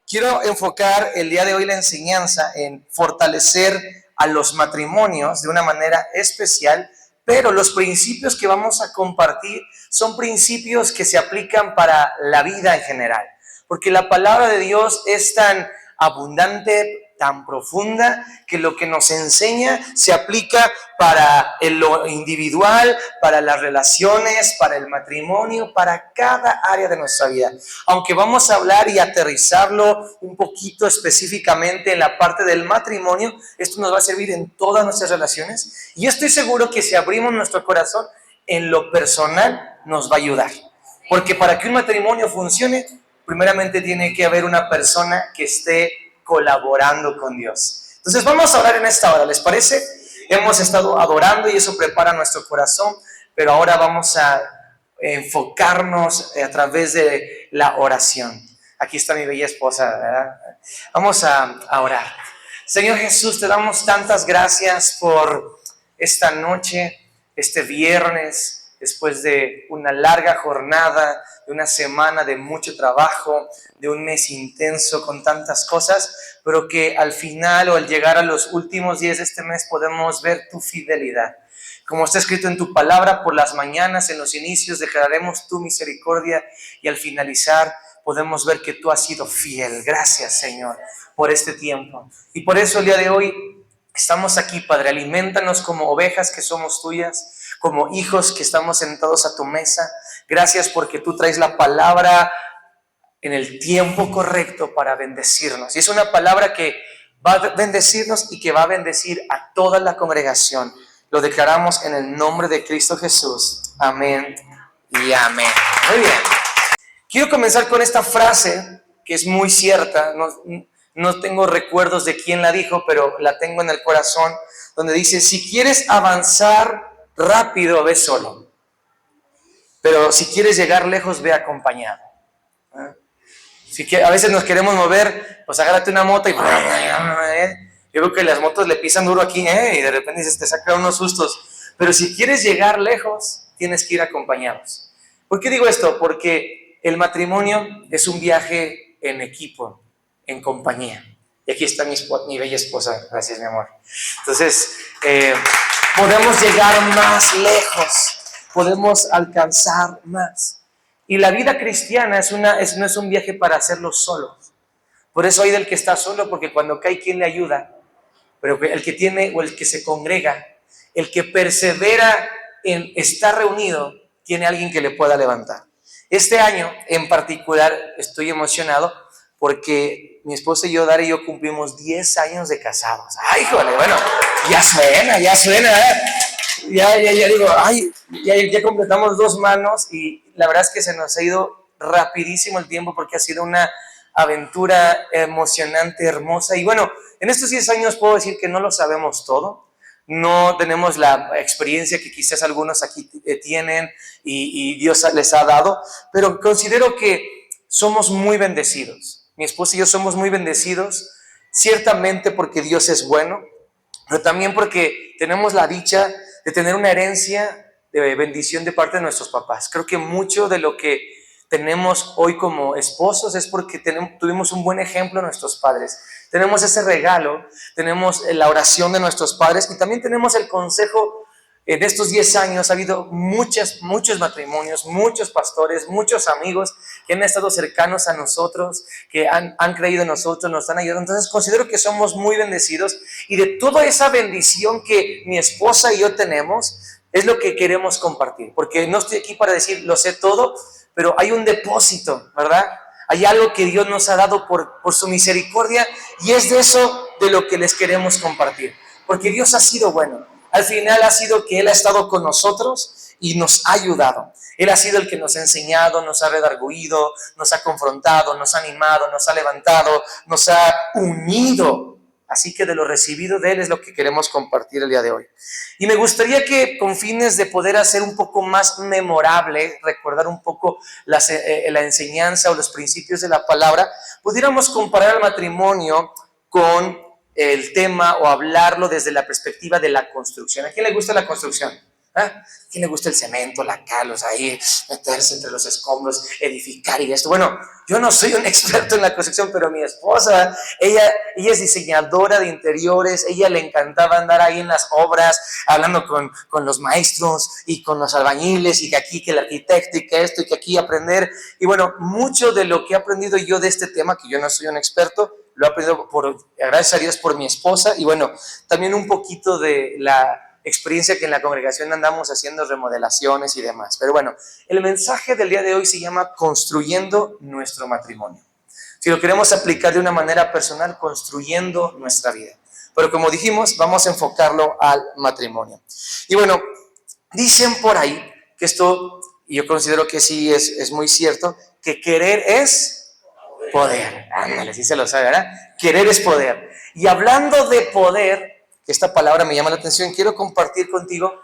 Quiero enfocar el día de hoy la enseñanza en fortalecer a los matrimonios de una manera especial, pero los principios que vamos a compartir son principios que se aplican para la vida en general, porque la palabra de Dios es tan abundante, tan profunda, que lo que nos enseña se aplica para lo individual, para las relaciones, para el matrimonio, para cada área de nuestra vida. Aunque vamos a hablar y aterrizarlo un poquito específicamente en la parte del matrimonio, esto nos va a servir en todas nuestras relaciones. Y yo estoy seguro que si abrimos nuestro corazón, en lo personal nos va a ayudar. Porque para que un matrimonio funcione, primeramente tiene que haber una persona que esté colaborando con Dios. Entonces vamos a orar en esta hora, ¿les parece? Hemos estado adorando y eso prepara nuestro corazón, pero ahora vamos a enfocarnos a través de la oración. Aquí está mi bella esposa, ¿verdad? Vamos a orar. Señor Jesús, te damos tantas gracias por esta noche, este viernes, después de una larga jornada, de una semana de mucho trabajo, de un mes intenso con tantas cosas, pero que al final o al llegar a los últimos días de este mes podemos ver tu fidelidad. Como está escrito en tu palabra, por las mañanas, en los inicios, declararemos tu misericordia y al finalizar podemos ver que tú has sido fiel. Gracias, Señor, por este tiempo. Y por eso el día de hoy estamos aquí, Padre. Aliméntanos como ovejas que somos tuyas, como hijos que estamos sentados a tu mesa. Gracias porque tú traes la palabra en el tiempo correcto para bendecirnos. Y es una palabra que va a bendecirnos y que va a bendecir a toda la congregación. Lo declaramos en el nombre de Cristo Jesús. Amén y amén. Muy bien. Quiero comenzar con esta frase que es muy cierta. No tengo recuerdos de quién la dijo, pero la tengo en el corazón, donde dice: si quieres avanzar rápido, ve solo, pero si quieres llegar lejos, ve acompañado. A veces nos queremos mover, pues agárrate una moto y yo creo que las motos le pisan duro aquí, y de repente te sacan unos sustos. Pero si quieres llegar lejos, tienes que ir acompañados. ¿Por qué digo esto? Porque el matrimonio es un viaje en equipo, en compañía. Y aquí está mi bella esposa. Gracias, mi amor. Entonces, podemos llegar más lejos, podemos alcanzar más. Y la vida cristiana no es un viaje para hacerlo solos. Por eso hay del que está solo, porque cuando cae, ¿quién le ayuda? Pero el que tiene o el que se congrega, el que persevera en estar reunido, tiene alguien que le pueda levantar. Este año en particular estoy emocionado porque mi esposa y yo, Dari y yo, cumplimos 10 años de casados. ¡Ay, jole! Bueno, ya suena, ¿eh? Ya digo, ya completamos 2 manos y la verdad es que se nos ha ido rapidísimo el tiempo porque ha sido una aventura emocionante, hermosa. Y bueno, en estos 10 años puedo decir que no lo sabemos todo, no tenemos la experiencia que quizás algunos aquí tienen y Dios les ha dado, pero considero que somos muy bendecidos. Mi esposa y yo somos muy bendecidos, ciertamente porque Dios es bueno, pero también porque tenemos la dicha de tener una herencia de bendición de parte de nuestros papás. Creo que mucho de lo que tenemos hoy como esposos es porque tuvimos un buen ejemplo de nuestros padres. Tenemos ese regalo, tenemos la oración de nuestros padres y también tenemos el consejo. En estos 10 años ha habido muchos matrimonios, muchos pastores, muchos amigos que han estado cercanos a nosotros, que han creído en nosotros, nos han ayudado. Entonces considero que somos muy bendecidos y de toda esa bendición que mi esposa y yo tenemos, es lo que queremos compartir. Porque no estoy aquí para decir lo sé todo, pero hay un depósito, ¿verdad? Hay algo que Dios nos ha dado por su misericordia y es de eso de lo que les queremos compartir. Porque Dios ha sido bueno. Al final ha sido que Él ha estado con nosotros y nos ha ayudado. Él ha sido el que nos ha enseñado, nos ha redarguido, nos ha confrontado, nos ha animado, nos ha levantado, nos ha unido. Así que de lo recibido de Él es lo que queremos compartir el día de hoy. Y me gustaría que con fines de poder hacer un poco más memorable, recordar un poco la enseñanza o los principios de la palabra, pudiéramos comparar el matrimonio con el tema o hablarlo desde la perspectiva de la construcción. ¿A quién le gusta la construcción? ¿Ah? ¿Quién le gusta el cemento, la cal, ahí meterse entre los escombros, edificar y esto? Bueno, yo no soy un experto en la construcción, pero mi esposa, ella es diseñadora de interiores, ella le encantaba andar ahí en las obras, hablando con los maestros y con los albañiles, y que aquí, que el arquitecto, y que esto, y que aquí aprender. Y bueno, mucho de lo que he aprendido yo de este tema, que yo no soy un experto, lo he aprendido gracias a Dios por mi esposa, y bueno, también un poquito de la experiencia que en la congregación andamos haciendo remodelaciones y demás. Pero bueno, el mensaje del día de hoy se llama construyendo nuestro matrimonio. Si lo queremos aplicar de una manera personal, construyendo nuestra vida. Pero como dijimos, vamos a enfocarlo al matrimonio. Y bueno, dicen por ahí que esto, y yo considero que sí es muy cierto, que querer es poder. Ándale, sí se lo sabe, ¿verdad? Querer es poder. Y hablando de poder, esta palabra me llama la atención, quiero compartir contigo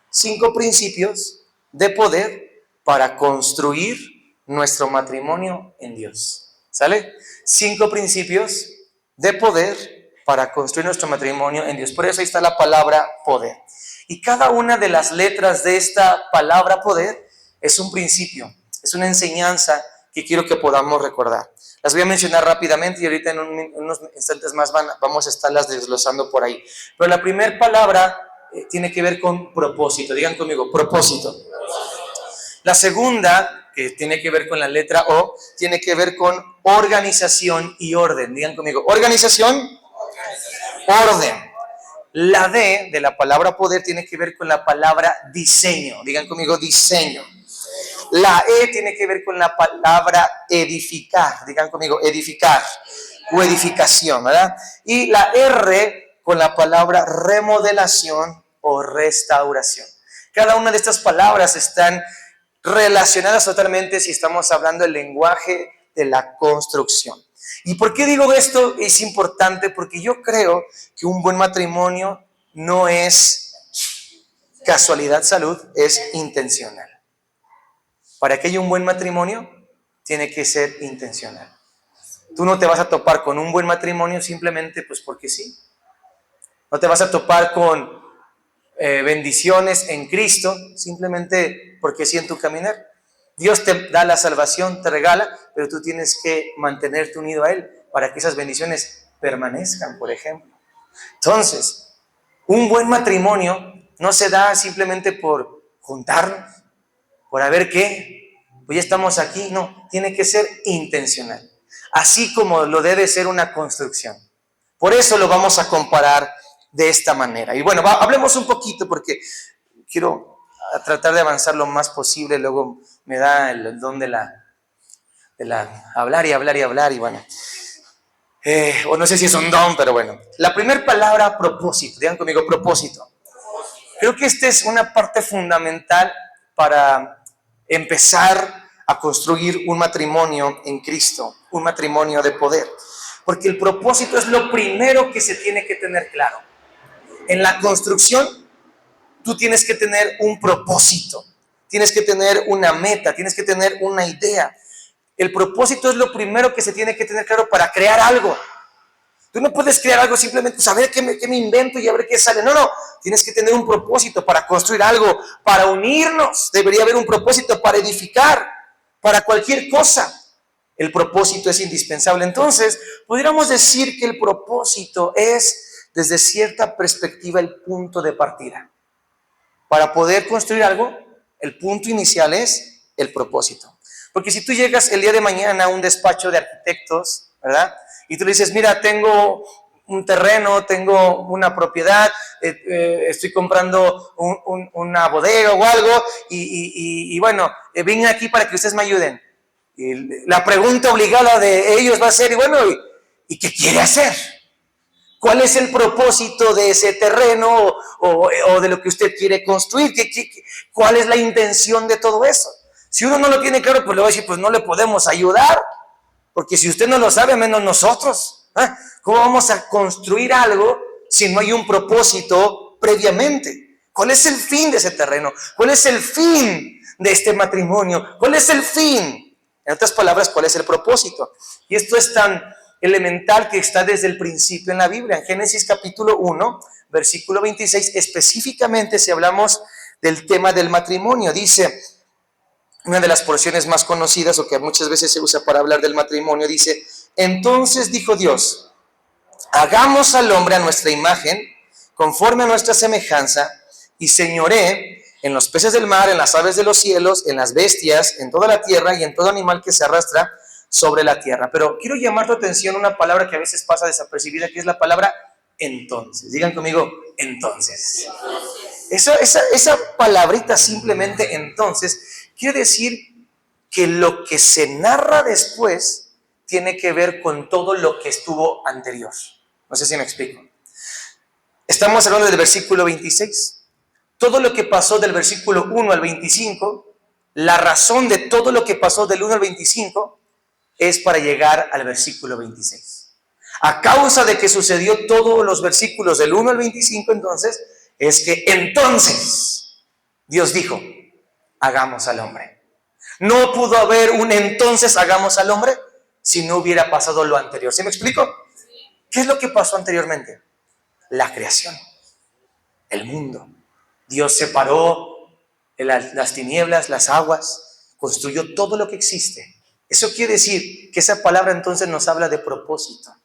5 principios de poder para construir nuestro matrimonio en Dios. ¿Sale? 5 principios de poder para construir nuestro matrimonio en Dios. Por eso ahí está la palabra poder. Y cada una de las letras de esta palabra poder es un principio, es una enseñanza que quiero que podamos recordar. Las voy a mencionar rápidamente y ahorita en unos instantes más vamos a estarlas desglosando por ahí. Pero la primera palabra tiene que ver con propósito. Digan conmigo, propósito. La segunda, que tiene que ver con la letra O, tiene que ver con organización y orden. Digan conmigo, organización, orden. La D de la palabra poder tiene que ver con la palabra diseño. Digan conmigo, diseño. La E tiene que ver con la palabra edificar. Digan conmigo, edificar o edificación, ¿verdad? Y la R con la palabra remodelación o restauración. Cada una de estas palabras están relacionadas totalmente si estamos hablando del lenguaje de la construcción. ¿Y por qué digo esto? Es importante porque yo creo que un buen matrimonio no es casualidad, salud, es intencional. Para que haya un buen matrimonio, tiene que ser intencional. Tú no te vas a topar con un buen matrimonio simplemente pues porque sí. No te vas a topar con bendiciones en Cristo simplemente porque sí en tu caminar. Dios te da la salvación, te regala, pero tú tienes que mantenerte unido a Él para que esas bendiciones permanezcan, por ejemplo. Entonces, un buen matrimonio no se da simplemente por juntarnos, por a ver qué, pues ya estamos aquí. No, tiene que ser intencional, así como lo debe ser una construcción. Por eso lo vamos a comparar de esta manera. Y bueno, hablemos un poquito porque quiero tratar de avanzar lo más posible. Luego me da el don de hablar y hablar y hablar y bueno. O no sé si es un don, pero bueno. La primera palabra, propósito. Digan conmigo, propósito. Creo que esta es una parte fundamental para empezar a construir un matrimonio en Cristo, un matrimonio de poder. Porque el propósito es lo primero que se tiene que tener claro. En la construcción, tú tienes que tener un propósito, tienes que tener una meta, tienes que tener una idea. El propósito es lo primero que se tiene que tener claro para crear algo. Tú no puedes crear algo simplemente saber qué me invento y a ver qué sale. No, tienes que tener un propósito para construir algo, para unirnos. Debería haber un propósito para edificar, para cualquier cosa. El propósito es indispensable. Entonces, pudiéramos decir que el propósito es, desde cierta perspectiva, el punto de partida. Para poder construir algo, el punto inicial es el propósito. Porque si tú llegas el día de mañana a un despacho de arquitectos, ¿verdad? Y tú le dices, mira, tengo un terreno, tengo una propiedad, estoy comprando una bodega o algo, y bueno, vine aquí para que ustedes me ayuden. Y la pregunta obligada de ellos va a ser, y bueno, ¿y qué quiere hacer? ¿Cuál es el propósito de ese terreno o de lo que usted quiere construir? ¿Cuál es la intención de todo eso? Si uno no lo tiene claro, pues le va a decir, pues no le podemos ayudar, porque si usted no lo sabe, menos nosotros. ¿Cómo vamos a construir algo si no hay un propósito previamente? ¿Cuál es el fin de ese terreno? ¿Cuál es el fin de este matrimonio? ¿Cuál es el fin? En otras palabras, ¿cuál es el propósito? Y esto es tan elemental que está desde el principio en la Biblia. En Génesis capítulo 1, versículo 26, específicamente si hablamos del tema del matrimonio. Dice, una de las porciones más conocidas o que muchas veces se usa para hablar del matrimonio, dice, entonces dijo Dios, hagamos al hombre a nuestra imagen, conforme a nuestra semejanza, y señoree en los peces del mar, en las aves de los cielos, en las bestias, en toda la tierra y en todo animal que se arrastra sobre la tierra. Pero quiero llamar tu atención a una palabra que a veces pasa desapercibida, que es la palabra entonces. Digan conmigo, entonces. Esa palabrita simplemente entonces quiere decir que lo que se narra después tiene que ver con todo lo que estuvo anterior. No sé si me explico. Estamos hablando del versículo 26. Todo lo que pasó del versículo 1 al 25, la razón de todo lo que pasó del 1 al 25 es para llegar al versículo 26. A causa de que sucedió todos los versículos del 1 al 25, entonces, es que entonces Dios dijo, hagamos al hombre. No pudo haber un entonces hagamos al hombre si no hubiera pasado lo anterior. ¿Sí me explico? ¿Qué es lo que pasó anteriormente? La creación, el mundo. Dios separó las tinieblas, las aguas, construyó todo lo que existe. Eso quiere decir que esa palabra entonces nos habla de propósito.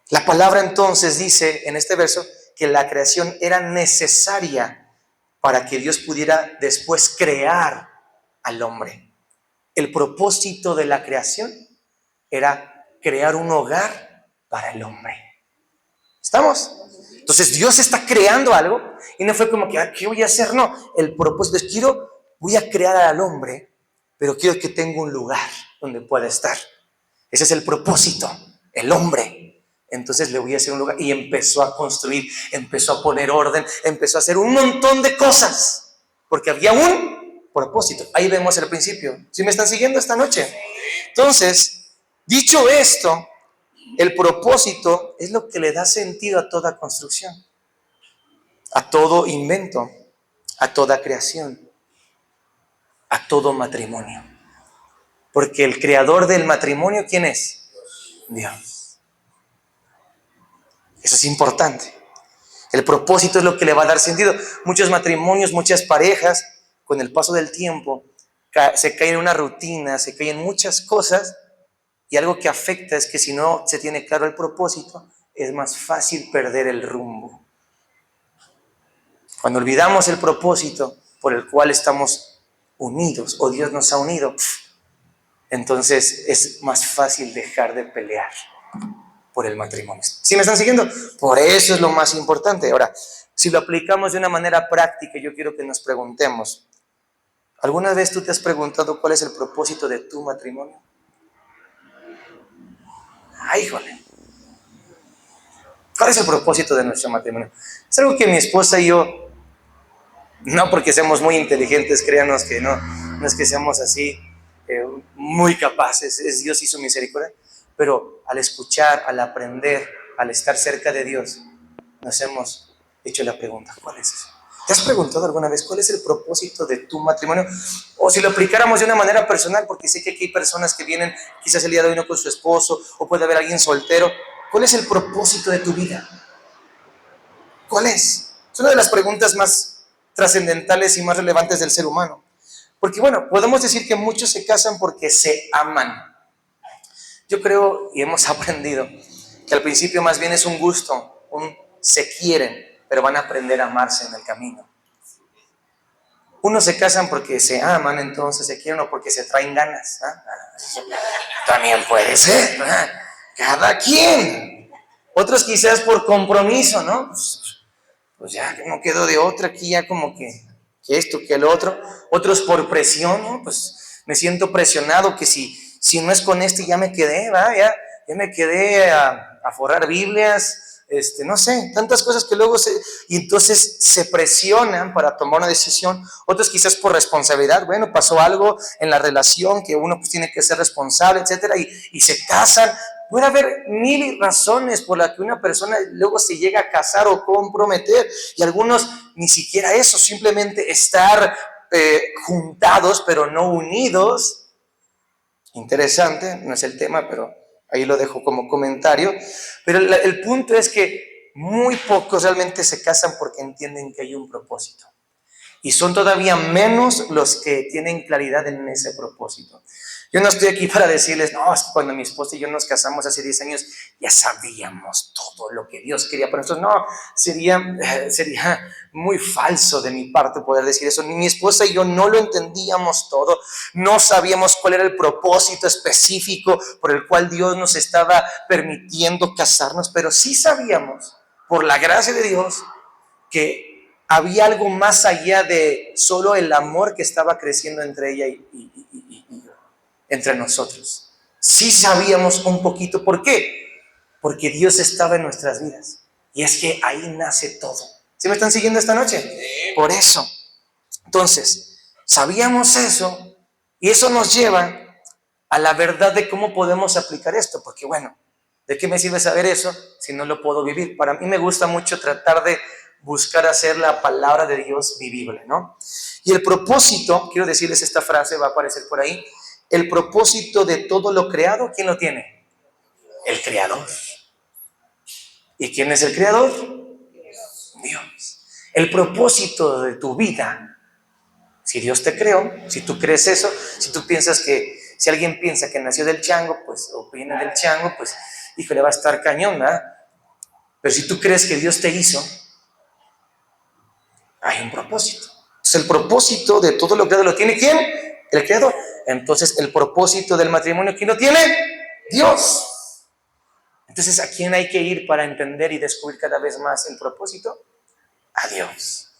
La palabra entonces dice en este verso que la creación era necesaria para que Dios pudiera después crear al hombre. El propósito de la creación era crear un hogar para el hombre. ¿Estamos? Entonces Dios está creando algo y no fue como que, ¿qué voy a hacer? No, el propósito es, voy a crear al hombre, pero quiero que tenga un lugar donde pueda estar. Ese es el propósito, el hombre. Entonces le voy a hacer un lugar y empezó a construir, empezó a poner orden, empezó a hacer un montón de cosas, porque había un propósito. Ahí vemos el principio. ¿Sí me están siguiendo esta noche? Entonces, dicho esto, el propósito es lo que le da sentido a toda construcción, a todo invento, a toda creación, a todo matrimonio. Porque el creador del matrimonio, ¿quién es? Dios. Eso es importante. El propósito es lo que le va a dar sentido. Muchos matrimonios, muchas parejas, con el paso del tiempo, se caen en una rutina, se caen en muchas cosas. Y algo que afecta es que si no se tiene claro el propósito, es más fácil perder el rumbo. Cuando olvidamos el propósito por el cual estamos unidos, o Dios nos ha unido, entonces es más fácil dejar de pelear por el matrimonio. ¿Sí me están siguiendo? Por eso es lo más importante. Ahora, si lo aplicamos de una manera práctica, yo quiero que nos preguntemos, ¿alguna vez tú te has preguntado cuál es el propósito de tu matrimonio? ¡Ay, híjole! ¿Cuál es el propósito de nuestro matrimonio? Es algo que mi esposa y yo, no porque seamos muy inteligentes, créanos que no es que seamos así muy capaces, es Dios y su misericordia, pero al escuchar, al aprender, al estar cerca de Dios, nos hemos hecho la pregunta, ¿cuál es eso? ¿Te has preguntado alguna vez cuál es el propósito de tu matrimonio? O si lo aplicáramos de una manera personal, porque sé que aquí hay personas que vienen quizás el día de hoy no con su esposo, o puede haber alguien soltero. ¿Cuál es el propósito de tu vida? ¿Cuál es? Es una de las preguntas más trascendentales y más relevantes del ser humano. Porque bueno, podemos decir que muchos se casan porque se aman. Yo creo y hemos aprendido que al principio más bien es un gusto, se quieren, pero van a aprender a amarse en el camino. Unos se casan porque se aman, entonces se quieren, o porque se traen ganas. También puede ser, cada quien. Otros quizás por compromiso, ¿no? Pues ya no quedó de otra, aquí ya como que esto, que el otro. Otros por presión, ¿no? Pues me siento presionado que si no es con este ya me quedé, ya me quedé a forrar Biblias, no sé, tantas cosas que luego y entonces se presionan para tomar una decisión. Otros quizás por responsabilidad, bueno, pasó algo en la relación que uno pues tiene que ser responsable, etcétera, y se casan. Puede haber mil razones por las que una persona luego se llega a casar o comprometer, y algunos ni siquiera eso, simplemente estar juntados pero no unidos. Interesante, no es el tema, pero ahí lo dejo como comentario. Pero el punto es que muy pocos realmente se casan porque entienden que hay un propósito. Y son todavía menos los que tienen claridad en ese propósito. Yo no estoy aquí para decirles, no, es que cuando mi esposa y yo nos casamos hace 10 años, ya sabíamos todo lo que Dios quería para nosotros. No, sería muy falso de mi parte poder decir eso. Ni mi esposa y yo no lo entendíamos todo. No sabíamos cuál era el propósito específico por el cual Dios nos estaba permitiendo casarnos, pero sí sabíamos, por la gracia de Dios, que había algo más allá de solo el amor que estaba creciendo entre ella y yo, entre nosotros. Sí sabíamos un poquito. ¿Por qué? Porque Dios estaba en nuestras vidas. Y es que ahí nace todo. ¿Sí me están siguiendo esta noche? Sí. Por eso. Entonces, sabíamos eso y eso nos lleva a la verdad de cómo podemos aplicar esto. Porque bueno, ¿de qué me sirve saber eso si no lo puedo vivir? Para mí me gusta mucho tratar de buscar hacer la palabra de Dios vivible, ¿no? Y el propósito, quiero decirles esta frase, va a aparecer por ahí, el propósito de todo lo creado, ¿quién lo tiene? El Creador. ¿Y quién es el Creador? Dios. El propósito de tu vida, si Dios te creó, si tú crees eso, si tú piensas que, si alguien piensa que nació del chango, pues, o viene del chango, pues, híjole, va a estar cañón, ¿verdad? Pero si tú crees que Dios te hizo, hay un propósito. Entonces, el propósito de todo lo creado lo tiene ¿quién? El Creador. Entonces, el propósito del matrimonio, ¿quién lo tiene? Dios. Entonces, ¿a quién hay que ir para entender y descubrir cada vez más el propósito? A Dios.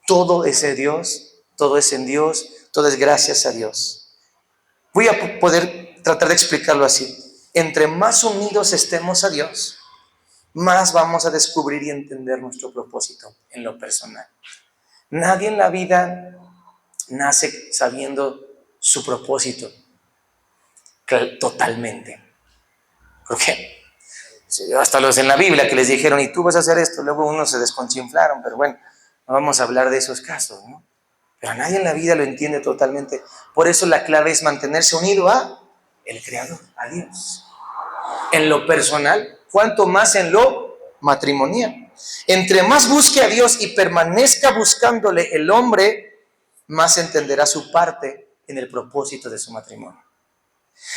Todo es de Dios, todo es en Dios, todo es gracias a Dios. Voy a poder tratar de explicarlo así. Entre más unidos estemos a Dios, más vamos a descubrir y entender nuestro propósito en lo personal. Nadie en la vida nace sabiendo su propósito totalmente. ¿Por qué? Hasta los en la Biblia que les dijeron, y tú vas a hacer esto, luego unos se desconchinflaron, pero bueno, no vamos a hablar de esos casos, ¿no? Pero nadie en la vida lo entiende totalmente. Por eso la clave es mantenerse unido a el Creador, a Dios. En lo personal, cuanto más en lo matrimonial. Entre más busque a Dios y permanezca buscándole el hombre, más entenderá su parte en el propósito de su matrimonio.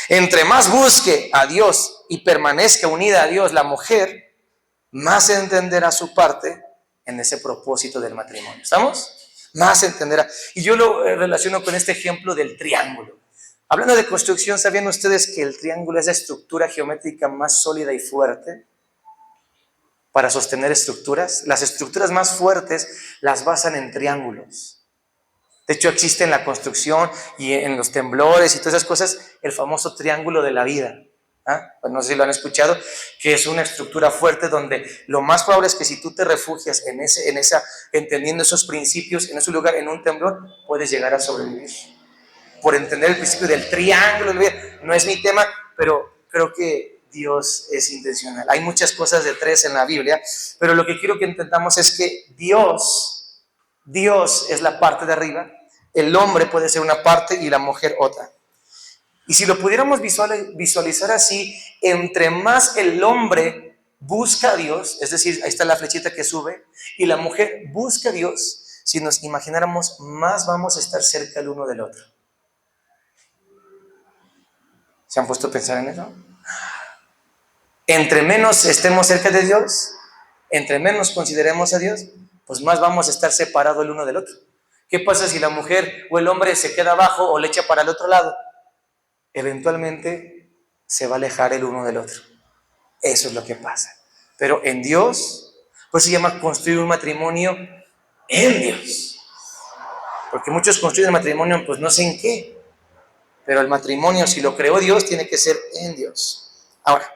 Entre más busque a Dios y permanezca unida a Dios la mujer, más entenderá su parte en ese propósito del matrimonio. ¿Estamos? Más entenderá. Y yo lo relaciono con este ejemplo del triángulo. Hablando de construcción, ¿sabían ustedes que el triángulo es la estructura geométrica más sólida y fuerte para sostener estructuras? Las estructuras más fuertes las basan en triángulos. De hecho, existe en la construcción y en los temblores y todas esas cosas el famoso triángulo de la vida. Pues no sé si lo han escuchado, que es una estructura fuerte donde lo más probable es que si tú te refugias entendiendo esos principios, en ese lugar, en un temblor, puedes llegar a sobrevivir. Por entender el principio del triángulo de la vida. No es mi tema, pero creo que Dios es intencional. Hay muchas cosas de tres en la Biblia, pero lo que quiero que entendamos es que Dios es la parte de arriba, el hombre puede ser una parte y la mujer otra. Y si lo pudiéramos visualizar así, entre más el hombre busca a Dios, es decir, ahí está la flechita que sube, y la mujer busca a Dios, si nos imagináramos, más vamos a estar cerca el uno del otro. ¿Se han puesto a pensar en eso? Entre menos estemos cerca de Dios, entre menos consideremos a Dios, pues más vamos a estar separados el uno del otro. ¿Qué pasa si la mujer o el hombre se queda abajo o le echa para el otro lado? Eventualmente se va a alejar el uno del otro. Eso es lo que pasa. Pero en Dios, pues se llama construir un matrimonio en Dios. Porque muchos construyen matrimonio, pues no sé en qué. Pero el matrimonio, si lo creó Dios, tiene que ser en Dios. Ahora,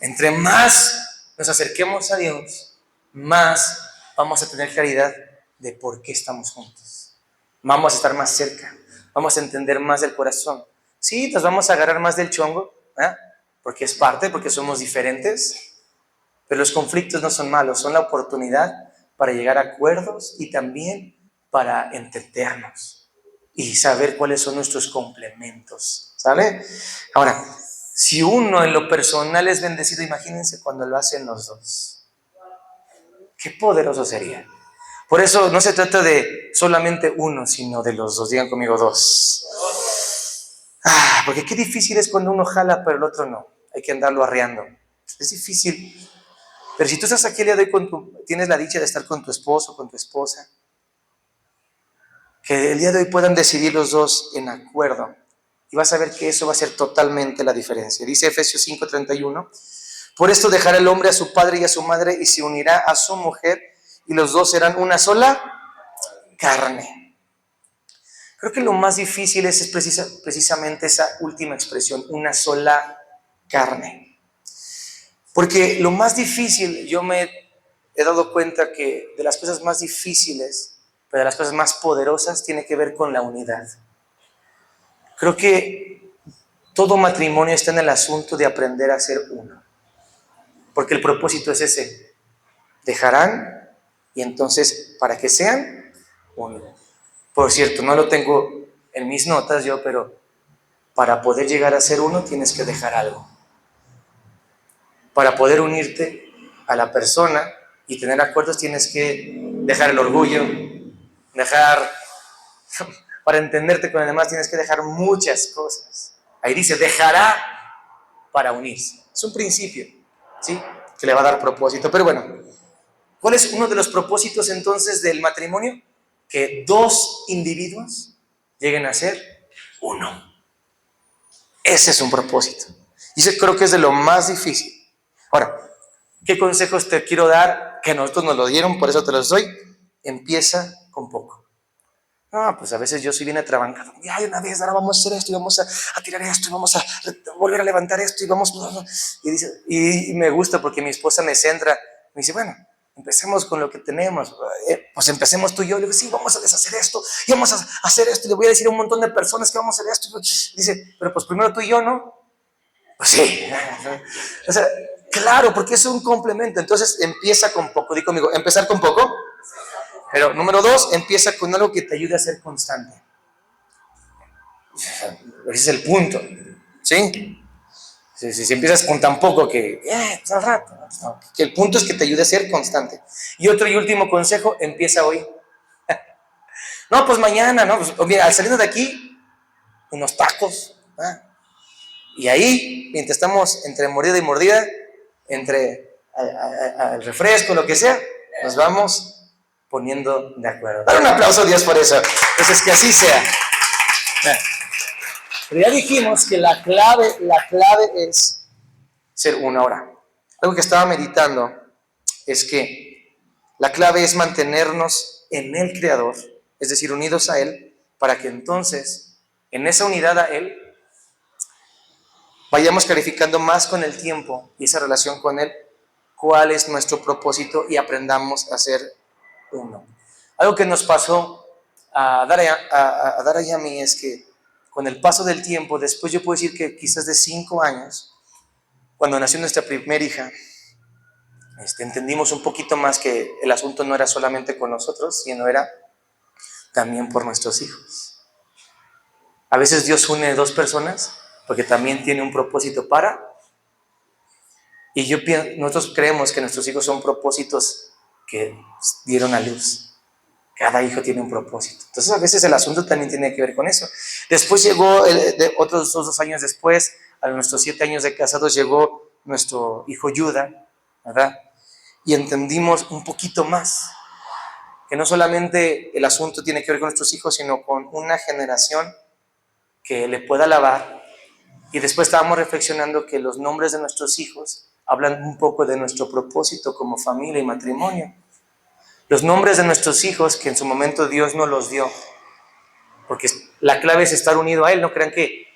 entre más nos acerquemos a Dios, más vamos a tener claridad de por qué estamos juntos. Vamos a estar más cerca, vamos a entender más del corazón. Sí, nos vamos a agarrar más del chongo, porque es parte, porque somos diferentes, pero los conflictos no son malos, son la oportunidad para llegar a acuerdos y también para entendernos y saber cuáles son nuestros complementos, ¿sale? Ahora, si uno en lo personal es bendecido, imagínense cuando lo hacen los dos. Qué poderoso sería. Por eso no se trata de solamente uno, sino de los dos. Digan conmigo, dos. Porque qué difícil es cuando uno jala, pero el otro no. Hay que andarlo arreando. Es difícil. Pero si tú estás aquí el día de hoy, tienes la dicha de estar con tu esposo, con tu esposa, que el día de hoy puedan decidir los dos en acuerdo. Y vas a ver que eso va a ser totalmente la diferencia. Dice Efesios 5:31, por esto dejará el hombre a su padre y a su madre y se unirá a su mujer y los dos serán una sola carne. Creo que lo más difícil es precisamente esa última expresión, una sola carne. Porque lo más difícil, yo me he dado cuenta que de las cosas más difíciles, pero de las cosas más poderosas, tiene que ver con la unidad. Creo que todo matrimonio está en el asunto de aprender a ser uno. Porque el propósito es ese. Dejarán y entonces para que sean uno. Por cierto, no lo tengo en mis notas yo, pero para poder llegar a ser uno tienes que dejar algo. Para poder unirte a la persona y tener acuerdos tienes que dejar el orgullo, para entenderte con el demás tienes que dejar muchas cosas. Ahí dice, dejará para unirse. Es un principio, ¿sí? Que le va a dar propósito. Pero bueno, ¿cuál es uno de los propósitos entonces del matrimonio? Que dos individuos lleguen a ser uno. Ese es un propósito. Y ese creo que es de lo más difícil. Ahora, ¿qué consejos te quiero dar? Que nosotros nos lo dieron, por eso te los doy. Empieza con poco. No, pues a veces yo soy bien atrabancado. Ay, una vez, ahora vamos a hacer esto y vamos a tirar esto y vamos a volver a levantar esto y vamos. Y me gusta porque mi esposa me centra. Me dice, bueno, empecemos con lo que tenemos. Pues empecemos tú y yo. Le digo, sí, vamos a deshacer esto y vamos a hacer esto. Y le voy a decir a un montón de personas que vamos a hacer esto. Dice, pero pues primero tú y yo, ¿no? Pues sí. O sea, claro, porque es un complemento. Entonces empieza con poco. Di conmigo, empezar con poco. Pero número 2, empieza con algo que te ayude a ser constante. Ese es el punto, ¿sí? Si empiezas con tan poco que, pues al rato, no, que el punto es que te ayude a ser constante. Y otro y último consejo, empieza hoy. No, pues mañana, ¿no? Pues, mira, al salir de aquí, unos tacos, ¿eh? Y ahí, mientras estamos entre mordida y mordida, entre el refresco, lo que sea, nos vamos poniendo de acuerdo. Dar un aplauso a Dios por eso. Entonces, que así sea. Pero ya dijimos que la clave es ser uno. Ahora, algo que estaba meditando es que la clave es mantenernos en el Creador, es decir, unidos a Él, para que entonces, en esa unidad a Él, vayamos clarificando más con el tiempo y esa relación con Él, cuál es nuestro propósito y aprendamos a ser uno. Algo que nos pasó a Dara y a mí es que con el paso del tiempo, después yo puedo decir que quizás de 5 años, cuando nació nuestra primera hija, entendimos un poquito más que el asunto no era solamente con nosotros, sino era también por nuestros hijos. A veces Dios une dos personas porque también tiene un propósito para. Y nosotros creemos que nuestros hijos son propósitos que dieron a luz. Cada hijo tiene un propósito. Entonces a veces el asunto también tiene que ver con eso. Después llegó, otros 2 años después, a nuestros 7 años de casados, llegó nuestro hijo Yuda, ¿verdad? Y entendimos un poquito más, que no solamente el asunto tiene que ver con nuestros hijos, sino con una generación que le pueda alabar. Y después estábamos reflexionando que los nombres de nuestros hijos hablan un poco de nuestro propósito como familia y matrimonio. Los nombres de nuestros hijos que en su momento Dios nos los dio, porque la clave es estar unido a Él. No crean que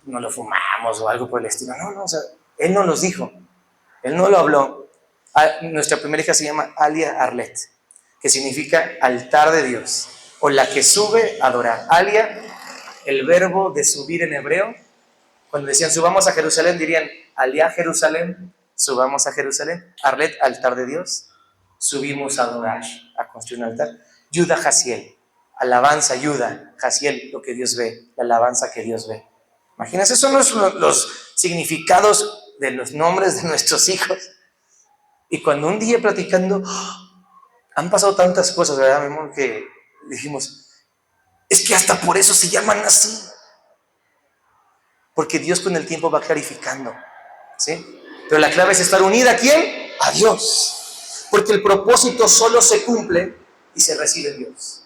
no lo fumamos o algo por el estilo. No, o sea, Él no los dijo, Él no lo habló. Nuestra primera hija se llama Alia Arlet, que significa altar de Dios, o la que sube a adorar. Alia, el verbo de subir en hebreo, cuando decían subamos a Jerusalén, dirían Alia Jerusalén, subamos a Jerusalén. Arlet, altar de Dios. Subimos a adorar, a construir un altar. Yuda Jaciel, alabanza, Yuda Jaciel, lo que Dios ve, la alabanza que Dios ve. Imagínense, esos son los significados de los nombres de nuestros hijos. Y cuando un día platicando, Han pasado tantas cosas, ¿verdad, mi amor? Que dijimos, es que hasta por eso se llaman así. Porque Dios con el tiempo va clarificando, ¿sí? Pero la clave es estar unida, ¿a quién? A Dios. Porque el propósito solo se cumple y se recibe en Dios.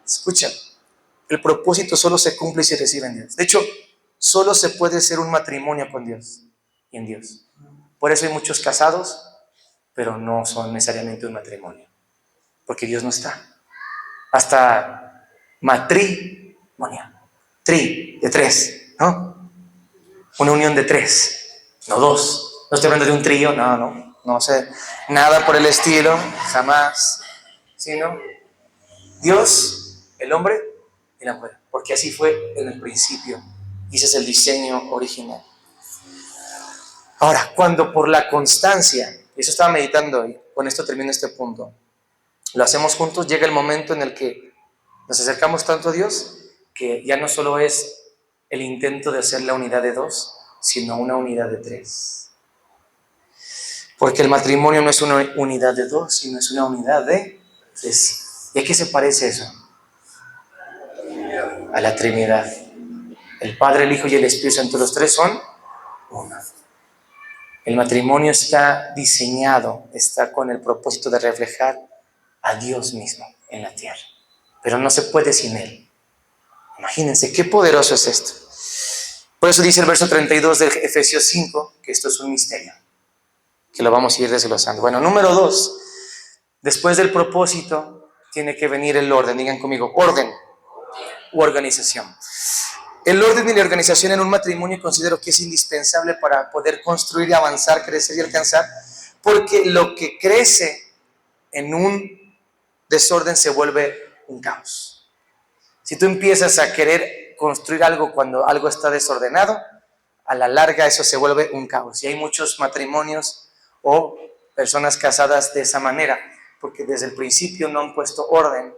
Escucha, el propósito solo se cumple y se recibe en Dios. De hecho, solo se puede ser un matrimonio con Dios y en Dios. Por eso hay muchos casados, pero no son necesariamente un matrimonio. Porque Dios no está. Hasta matrimonio. De tres, ¿no? Una unión de tres, no dos. No estoy hablando de un trío, no sé. Nada por el estilo, jamás. Sino Dios, el hombre y la mujer. Porque así fue en el principio. Y ese es el diseño original. Ahora, cuando por la constancia, y eso estaba meditando y con esto termino este punto, lo hacemos juntos, llega el momento en el que nos acercamos tanto a Dios que ya no solo es el intento de hacer la unidad de dos, sino una unidad de tres. Porque el matrimonio no es una unidad de dos, sino es una unidad de tres. ¿Y a qué se parece eso? A la Trinidad. El Padre, el Hijo y el Espíritu Santo, los tres son uno. El matrimonio está diseñado, está con el propósito de reflejar a Dios mismo en la tierra. Pero no se puede sin Él. Imagínense, qué poderoso es esto. Por eso dice el verso 32 de Efesios 5, que esto es un misterio, que lo vamos a ir desglosando. Bueno, número 2, después del propósito tiene que venir el orden. Digan conmigo, orden u organización. El orden y la organización en un matrimonio considero que es indispensable para poder construir y avanzar, crecer y alcanzar, porque lo que crece en un desorden se vuelve un caos. Si tú empiezas a querer construir algo cuando algo está desordenado, a la larga eso se vuelve un caos. Y hay muchos matrimonios o personas casadas de esa manera, porque desde el principio no han puesto orden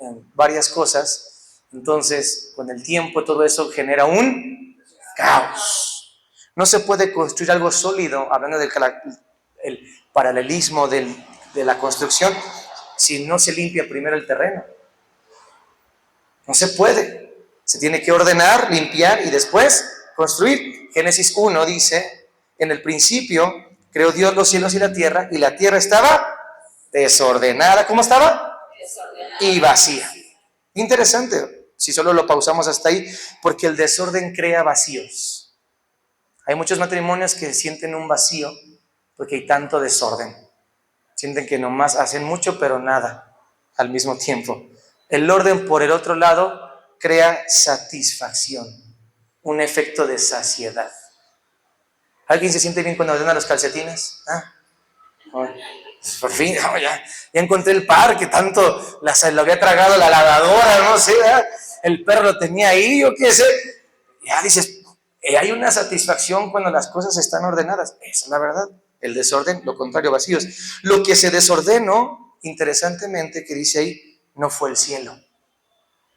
en varias cosas. Entonces, con el tiempo todo eso genera un caos. No se puede construir algo sólido, hablando del paralelismo de la construcción, si no se limpia primero el terreno. No se puede. Se tiene que ordenar, limpiar y después construir. Génesis 1 dice, en el principio creó Dios los cielos y la tierra estaba desordenada. ¿Cómo estaba? Desordenada. Y vacía. Interesante, si solo lo pausamos hasta ahí, porque el desorden crea vacíos. Hay muchos matrimonios que sienten un vacío porque hay tanto desorden. Sienten que nomás hacen mucho, pero nada al mismo tiempo. El orden, por el otro lado, crea satisfacción, un efecto de saciedad. ¿Alguien se siente bien cuando ordena los calcetines? Por fin, ya encontré el par que tanto lo había tragado la lavadora, no sé, el perro lo tenía ahí, yo qué sé. Ya dices, hay una satisfacción cuando las cosas están ordenadas. Esa es la verdad. El desorden, lo contrario, vacíos. Lo que se desordenó, interesantemente, que dice ahí, no fue el cielo,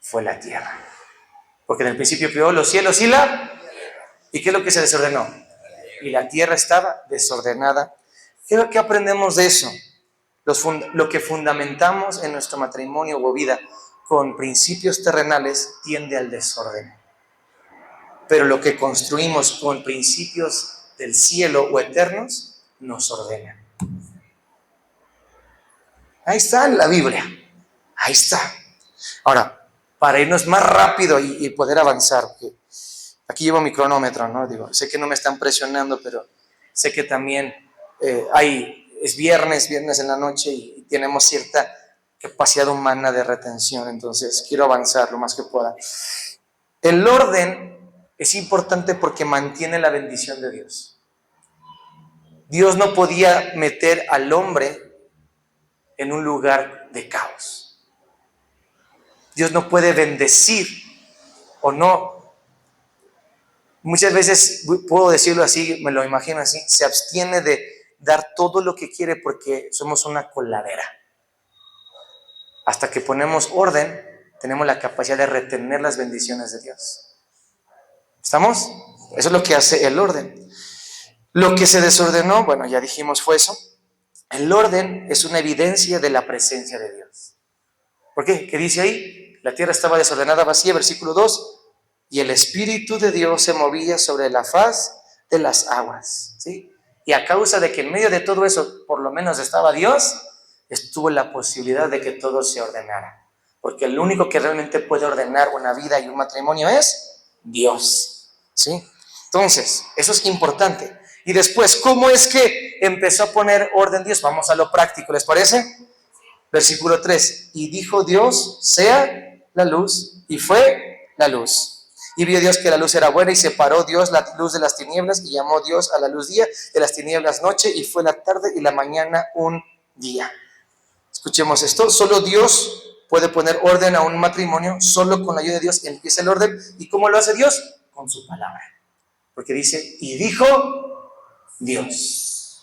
fue la tierra. Porque en el principio creó los cielos y ¿y qué es lo que se desordenó? Y la tierra estaba desordenada. ¿Qué aprendemos de eso? Lo que fundamentamos en nuestro matrimonio o vida con principios terrenales tiende al desorden. Pero lo que construimos con principios del cielo o eternos nos ordena. Ahí está en la Biblia. Ahí está. Ahora, para irnos más rápido y poder avanzar, porque aquí llevo mi cronómetro, ¿no? Digo, sé que no me están presionando, pero sé que también es viernes en la noche y tenemos cierta capacidad humana de retención, entonces quiero avanzar lo más que pueda. El orden es importante porque mantiene la bendición de Dios. Dios no podía meter al hombre en un lugar de caos. Dios no puede bendecir o no. Muchas veces, puedo decirlo así, me lo imagino así, se abstiene de dar todo lo que quiere porque somos una coladera. Hasta que ponemos orden, tenemos la capacidad de retener las bendiciones de Dios. ¿Estamos? Eso es lo que hace el orden. Lo que se desordenó, bueno, ya dijimos fue eso. El orden es una evidencia de la presencia de Dios. ¿Por qué? ¿Qué dice ahí? La tierra estaba desordenada, vacía, versículo 2, y el Espíritu de Dios se movía sobre la faz de las aguas, ¿sí? Y a causa de que en medio de todo eso, por lo menos estaba Dios, estuvo la posibilidad de que todo se ordenara. Porque el único que realmente puede ordenar una vida y un matrimonio es Dios, ¿sí? Entonces, eso es importante. Y después, ¿cómo es que empezó a poner orden Dios? Vamos a lo práctico, ¿les parece? Versículo 3, y dijo Dios, sea la luz, y fue la luz. Y vio Dios que la luz era buena, y separó Dios la luz de las tinieblas, y llamó Dios a la luz día, de las tinieblas noche, y fue la tarde y la mañana un día. Escuchemos esto, solo Dios puede poner orden a un matrimonio, solo con la ayuda de Dios empieza el orden. ¿Y cómo lo hace Dios? Con su palabra. Porque dice, y dijo Dios.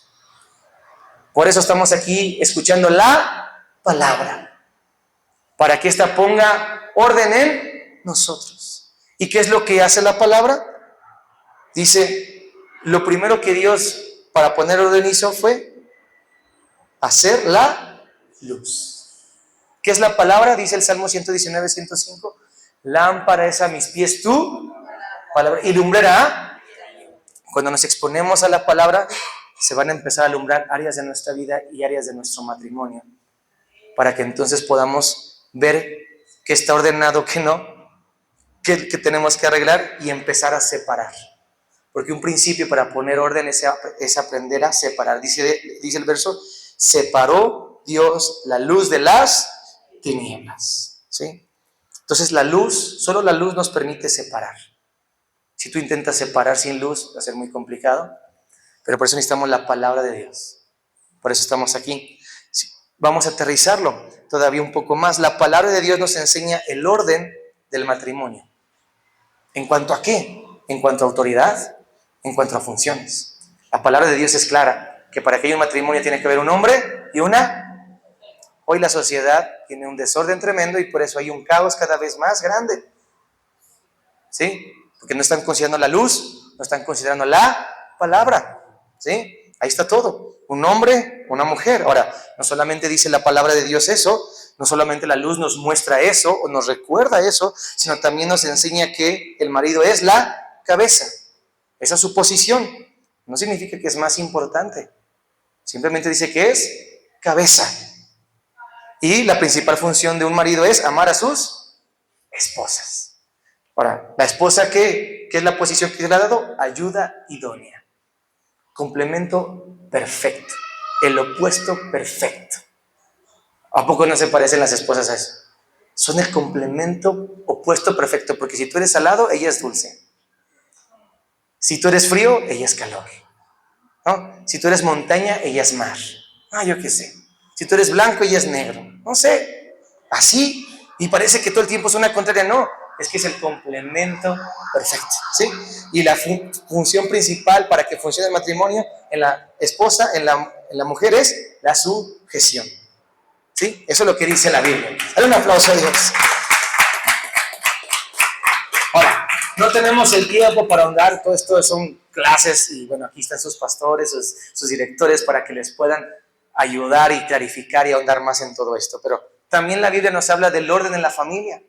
Por eso estamos aquí escuchando la palabra, para que ésta ponga orden en nosotros. ¿Y qué es lo que hace la palabra? Dice, lo primero que Dios para poner orden hizo fue hacer la luz. ¿Qué es la palabra? Dice el Salmo 119, 105. Lámpara es a mis pies tu palabra y lumbrera. Cuando nos exponemos a la palabra, se van a empezar a alumbrar áreas de nuestra vida y áreas de nuestro matrimonio, para que entonces podamos ver qué está ordenado, qué no, qué tenemos que arreglar y empezar a separar. Porque un principio para poner orden es aprender a separar. Dice el verso, separó Dios la luz de las tinieblas, ¿sí? Entonces la luz, solo la luz nos permite separar. Si tú intentas separar sin luz, va a ser muy complicado, pero por eso necesitamos la palabra de Dios. Por eso estamos aquí. Vamos a aterrizarlo todavía un poco más. La palabra de Dios nos enseña el orden del matrimonio. ¿En cuanto a qué? En cuanto a autoridad, en cuanto a funciones. La palabra de Dios es clara, que para que haya un matrimonio tiene que haber un hombre y una. Hoy la sociedad tiene un desorden tremendo y por eso hay un caos cada vez más grande. ¿Sí? Porque no están considerando la luz, no están considerando la palabra. ¿Sí? Ahí está todo. Un hombre, una mujer. Ahora, no solamente dice la palabra de Dios eso, no solamente la luz nos muestra eso o nos recuerda eso, sino también nos enseña que el marido es la cabeza. Esa es su posición. No significa que es más importante. Simplemente dice que es cabeza. Y la principal función de un marido es amar a sus esposas. Ahora, la esposa, ¿qué es la posición que le ha dado? Ayuda idónea. Complemento perfecto. El opuesto perfecto. ¿A poco no se parecen las esposas a eso? Son el complemento opuesto perfecto, porque si tú eres salado, ella es dulce. Si tú eres frío, ella es calor, ¿no? Si tú eres montaña, ella es mar. Yo qué sé. Si tú eres blanco, ella es negro. No sé. Así. Y parece que todo el tiempo es una contraria. No. Es que es el complemento perfecto, ¿sí? Y la función principal para que funcione el matrimonio en la esposa, en la mujer, es la sujeción, ¿sí? Eso es lo que dice la Biblia. Dale un aplauso a Dios. Ahora, no tenemos el tiempo para ahondar, todo esto son clases y bueno, aquí están sus pastores, sus directores para que les puedan ayudar y clarificar y ahondar más en todo esto. Pero también la Biblia nos habla del orden en la familia,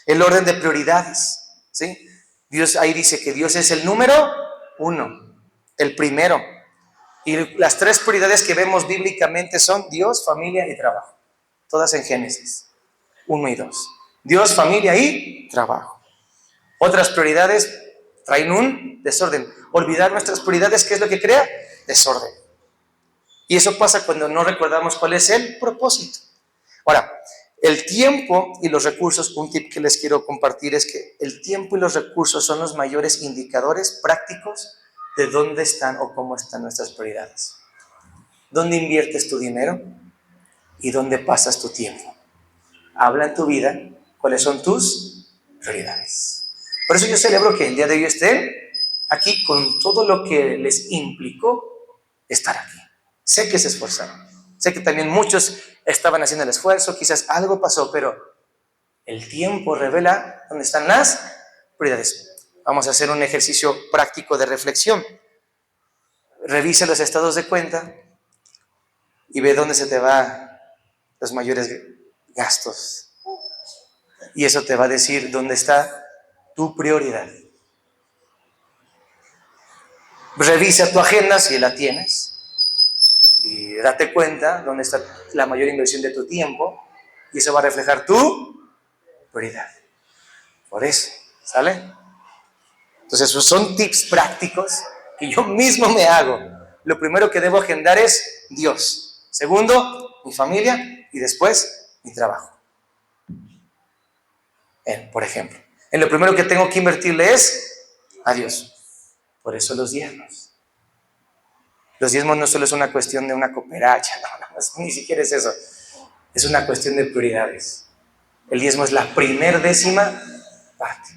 el orden de prioridades, ¿sí? Dios ahí dice que Dios es el número 1, el primero. Y las 3 prioridades que vemos bíblicamente son Dios, familia y trabajo. Todas en Génesis 1 y 2. Dios, familia y trabajo. Otras prioridades traen un desorden. Olvidar nuestras prioridades, ¿qué es lo que crea? Desorden. Y eso pasa cuando no recordamos cuál es el propósito. Ahora, el tiempo y los recursos, un tip que les quiero compartir es que el tiempo y los recursos son los mayores indicadores prácticos de dónde están o cómo están nuestras prioridades. ¿Dónde inviertes tu dinero y dónde pasas tu tiempo? Habla en tu vida cuáles son tus prioridades. Por eso yo celebro que el día de hoy estén aquí con todo lo que les implicó estar aquí. Sé que se esforzaron. Sé que también muchos estaban haciendo el esfuerzo, quizás algo pasó, pero el tiempo revela dónde están las prioridades. Vamos a hacer un ejercicio práctico de reflexión. Revise los estados de cuenta y ve dónde se te van los mayores gastos. Y eso te va a decir dónde está tu prioridad. Revisa tu agenda si la tienes y date cuenta dónde está la mayor inversión de tu tiempo y eso va a reflejar tu prioridad. Por eso, ¿sale? Entonces, esos son tips prácticos que yo mismo me hago. Lo primero que debo agendar es Dios. Segundo, mi familia y después mi trabajo. Por ejemplo, en lo primero que tengo que invertirle es a Dios. Por eso los diezmos. Los diezmos no solo es una cuestión de una cooperacha, no, ni siquiera es eso. Es una cuestión de prioridades. El diezmo es la primer décima parte.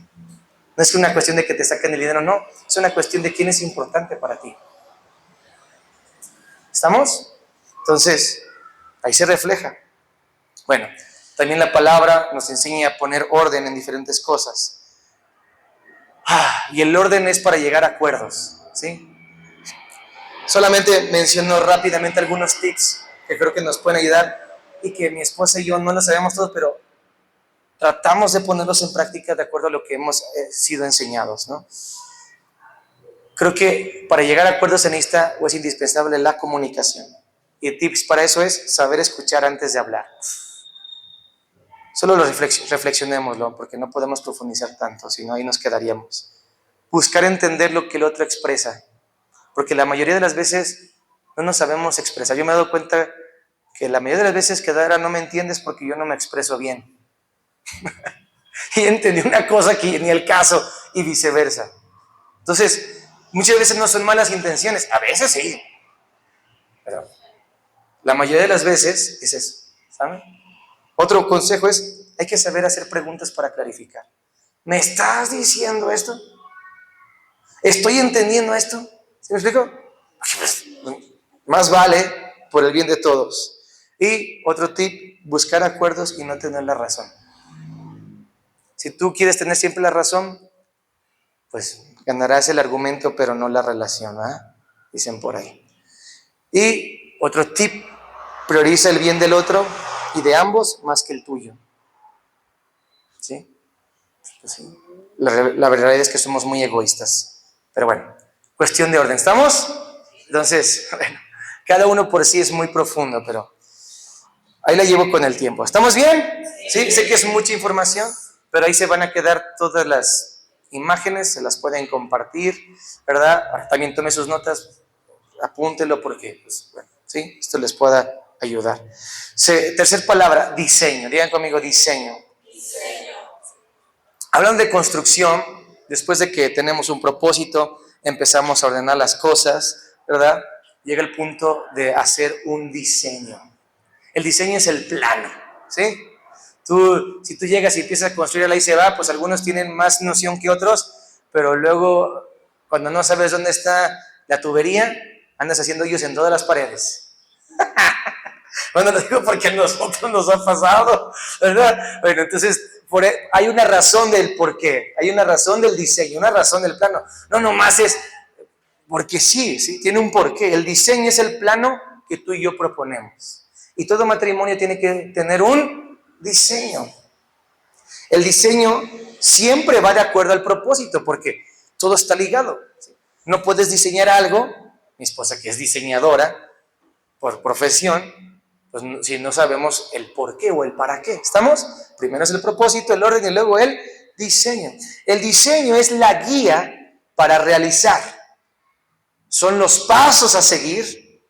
No es una cuestión de que te saquen el dinero, no. Es una cuestión de quién es importante para ti. ¿Estamos? Entonces, ahí se refleja. Bueno, también la palabra nos enseña a poner orden en diferentes cosas. Y el orden es para llegar a acuerdos, ¿sí? Solamente menciono rápidamente algunos tips que creo que nos pueden ayudar y que mi esposa y yo no los sabemos todos, pero tratamos de ponerlos en práctica de acuerdo a lo que hemos sido enseñados, ¿no? Creo que para llegar a acuerdos se necesita o es indispensable la comunicación. Y tips para eso es saber escuchar antes de hablar. Solo lo reflexionémoslo, porque no podemos profundizar tanto, si no ahí nos quedaríamos. Buscar entender lo que el otro expresa, porque la mayoría de las veces no nos sabemos expresar. Yo me he dado cuenta que la mayoría de las veces que Dara no me entiendes porque yo no me expreso bien. Y entendí una cosa que ni el caso y viceversa. Entonces, muchas veces no son malas intenciones, a veces sí, pero la mayoría de las veces es eso, ¿saben? Otro consejo es, hay que saber hacer preguntas para clarificar. ¿Me estás diciendo esto? ¿Estoy entendiendo esto? ¿Sí me explico? Pues, más vale por el bien de todos. Y otro tip, buscar acuerdos y no tener la razón. Si tú quieres tener siempre la razón, pues ganarás el argumento, pero no la relación, ¿eh? Dicen por ahí. Y otro tip, prioriza el bien del otro y de ambos más que el tuyo. ¿Sí? Pues sí. La verdad es que somos muy egoístas. Pero bueno, cuestión de orden. ¿Estamos? Entonces, bueno, cada uno por sí es muy profundo, pero ahí la llevo con el tiempo. ¿Estamos bien? Sí, sé que es mucha información, pero ahí se van a quedar todas las imágenes, se las pueden compartir, ¿verdad? También tome sus notas, apúntelo porque, pues, bueno, sí, esto les pueda ayudar. Tercer palabra, diseño. Digan conmigo, diseño. Hablan de construcción, después de que tenemos un propósito, empezamos a ordenar las cosas, ¿verdad? Llega el punto de hacer un diseño. El diseño es el plano, ¿sí? Si tú llegas y empiezas a construir ahí se va, pues algunos tienen más noción que otros, pero luego, cuando no sabes dónde está la tubería, andas haciendo hoyos en todas las paredes. Bueno, lo digo porque a nosotros nos ha pasado, ¿verdad? Bueno, entonces, hay una razón del porqué, hay una razón del diseño, una razón del plano. No nomás es porque sí, tiene un porqué. El diseño es el plano que tú y yo proponemos. Y todo matrimonio tiene que tener un diseño. El diseño siempre va de acuerdo al propósito, porque todo está ligado. No puedes diseñar algo, mi esposa que es diseñadora por profesión, pues si no sabemos el por qué o el para qué. ¿Estamos? Primero es el propósito, el orden y luego el diseño. El diseño es la guía para realizar. Son los pasos a seguir.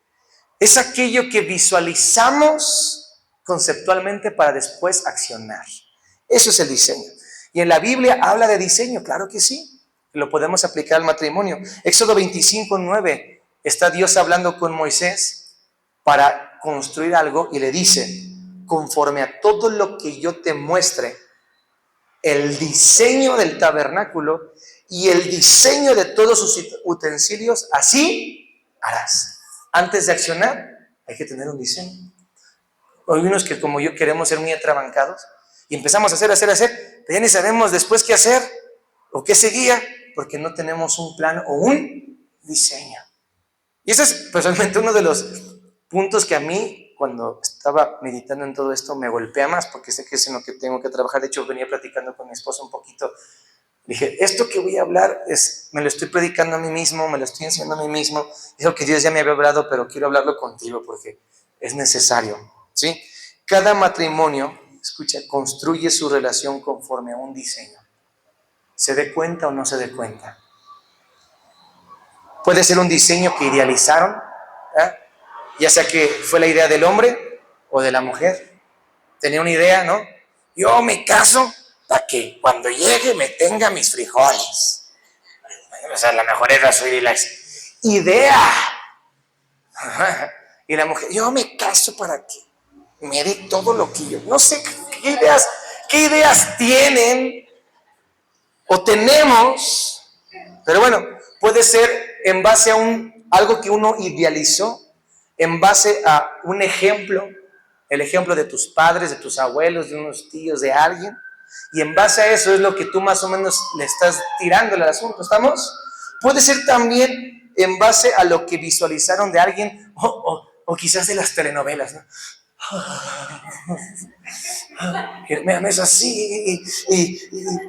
Es aquello que visualizamos conceptualmente para después accionar. Eso es el diseño. Y en la Biblia habla de diseño, claro que sí. Lo podemos aplicar al matrimonio. Éxodo 25:9 está Dios hablando con Moisés para construir algo y le dice, conforme a todo lo que yo te muestre, el diseño del tabernáculo y el diseño de todos sus utensilios, así harás. Antes de accionar, hay que tener un diseño. Hay unos que como yo queremos ser muy atrabancados y empezamos a hacer, pero ya ni sabemos después qué hacer o qué seguía, porque no tenemos un plan o un diseño. Y ese es personalmente uno de los puntos que a mí, cuando estaba meditando en todo esto, me golpea más, porque sé que es en lo que tengo que trabajar. De hecho, venía platicando con mi esposa un poquito. Dije, esto que voy a hablar, me lo estoy predicando a mí mismo, me lo estoy enseñando a mí mismo. Es lo que Dios ya me había hablado, pero quiero hablarlo contigo porque es necesario, ¿sí? Cada matrimonio, escucha, construye su relación conforme a un diseño. ¿Se dé cuenta o no se dé cuenta? Puede ser un diseño que idealizaron, ¿eh? Ya sea que fue la idea del hombre o de la mujer. Tenía una idea, ¿no? Yo me caso para que cuando llegue me tenga mis frijoles. O sea, la mejor era su idea. Y la mujer, yo me caso para que me dé todo lo que yo. No sé qué ideas tienen o tenemos, pero bueno, puede ser en base a algo que uno idealizó, en base a un ejemplo, el ejemplo de tus padres, de tus abuelos, de unos tíos, de alguien, y en base a eso es lo que tú más o menos le estás tirando al asunto, ¿estamos? Puede ser también en base a lo que visualizaron de alguien, o quizás de las telenovelas, ¿no? Me es así y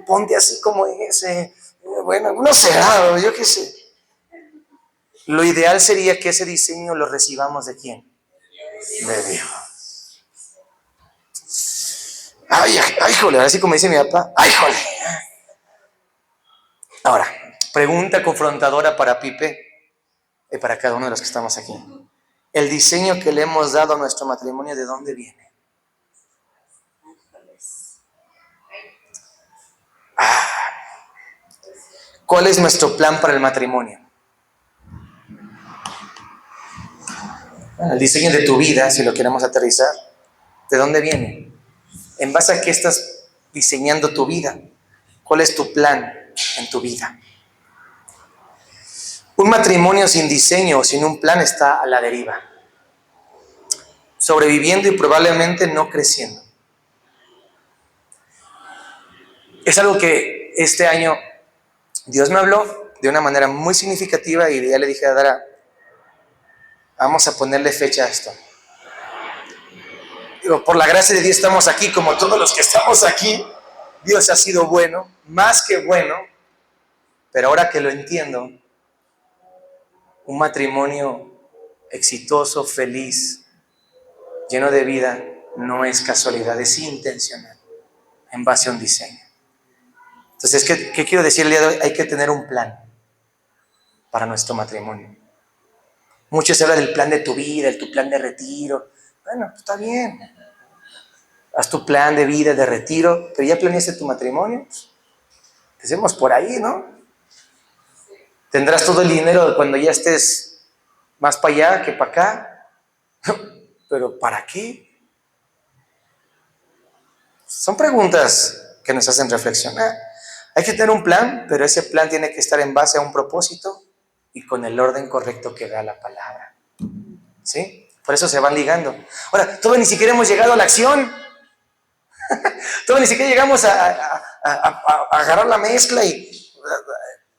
ponte así como ese. Bueno, no sé, yo qué sé. Lo ideal sería que ese diseño lo recibamos ¿de quién? De Dios. Ay, jole, así como dice mi papá, ay, jole. Ahora, pregunta confrontadora para Pipe y para cada uno de los que estamos aquí. El diseño que le hemos dado a nuestro matrimonio, ¿de dónde viene? ¿Cuál es nuestro plan para el matrimonio? El diseño de tu vida, si lo queremos aterrizar, ¿de dónde viene? ¿En base a qué estás diseñando tu vida? ¿Cuál es tu plan en tu vida? Un matrimonio sin diseño o sin un plan está a la deriva, sobreviviendo y probablemente no creciendo. Es algo que este año Dios me habló de una manera muy significativa y ya le dije a Dara, vamos a ponerle fecha a esto. Digo, por la gracia de Dios estamos aquí, como todos los que estamos aquí. Dios ha sido bueno, más que bueno, pero ahora que lo entiendo, un matrimonio exitoso, feliz, lleno de vida, no es casualidad, es intencional, en base a un diseño. Entonces, ¿qué quiero decir el día de hoy? Hay que tener un plan para nuestro matrimonio. Muchos hablan del plan de tu vida, tu plan de retiro. Bueno, pues está bien. Haz tu plan de vida, de retiro, pero ya planeaste tu matrimonio. Empecemos por ahí, ¿no? Tendrás todo el dinero cuando ya estés más para allá que para acá. ¿Pero para qué? Son preguntas que nos hacen reflexionar. Hay que tener un plan, pero ese plan tiene que estar en base a un propósito y con el orden correcto que da la palabra. ¿Sí? Por eso se van ligando. Ahora, todavía ni siquiera hemos llegado a la acción. Todavía ni siquiera llegamos a agarrar la mezcla y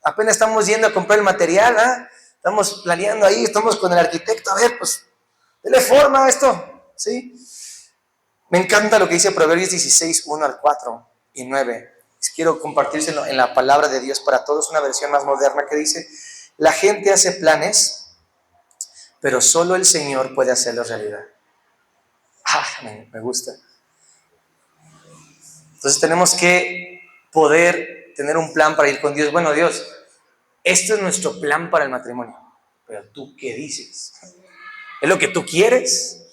apenas estamos yendo a comprar el material, ¿eh? Estamos planeando ahí, estamos con el arquitecto, a ver, pues, dele forma a esto, ¿sí? Me encanta lo que dice Proverbios 16, 1 al 4 y 9. Quiero compartírselo en la palabra de Dios para todos, una versión más moderna que dice, la gente hace planes, pero solo el Señor puede hacerlos realidad. Me gusta. Entonces tenemos que poder tener un plan para ir con Dios. Bueno, Dios, este es nuestro plan para el matrimonio. Pero ¿tú qué dices? ¿Es lo que tú quieres?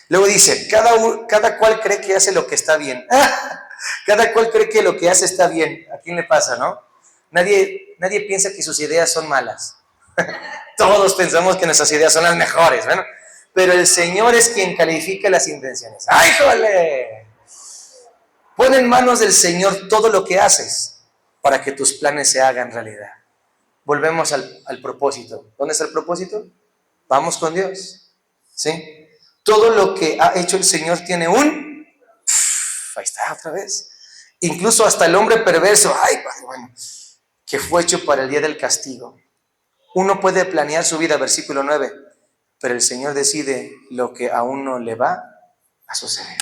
Luego dice, cada cual cree que hace lo que está bien. Cada cual cree que lo que hace está bien. ¿A quién le pasa, no? Nadie piensa que sus ideas son malas. Todos pensamos que nuestras ideas son las mejores, ¿no? Pero el Señor es quien califica las intenciones. ¡Ay, jole! Pon en manos del Señor todo lo que haces para que tus planes se hagan realidad. Volvemos al propósito. ¿Dónde está el propósito? Vamos con Dios. ¿Sí? Todo lo que ha hecho el Señor tiene ahí está otra vez. Incluso hasta el hombre perverso, que fue hecho para el día del castigo. Uno puede planear su vida, versículo 9, pero el Señor decide lo que aún no le va a suceder.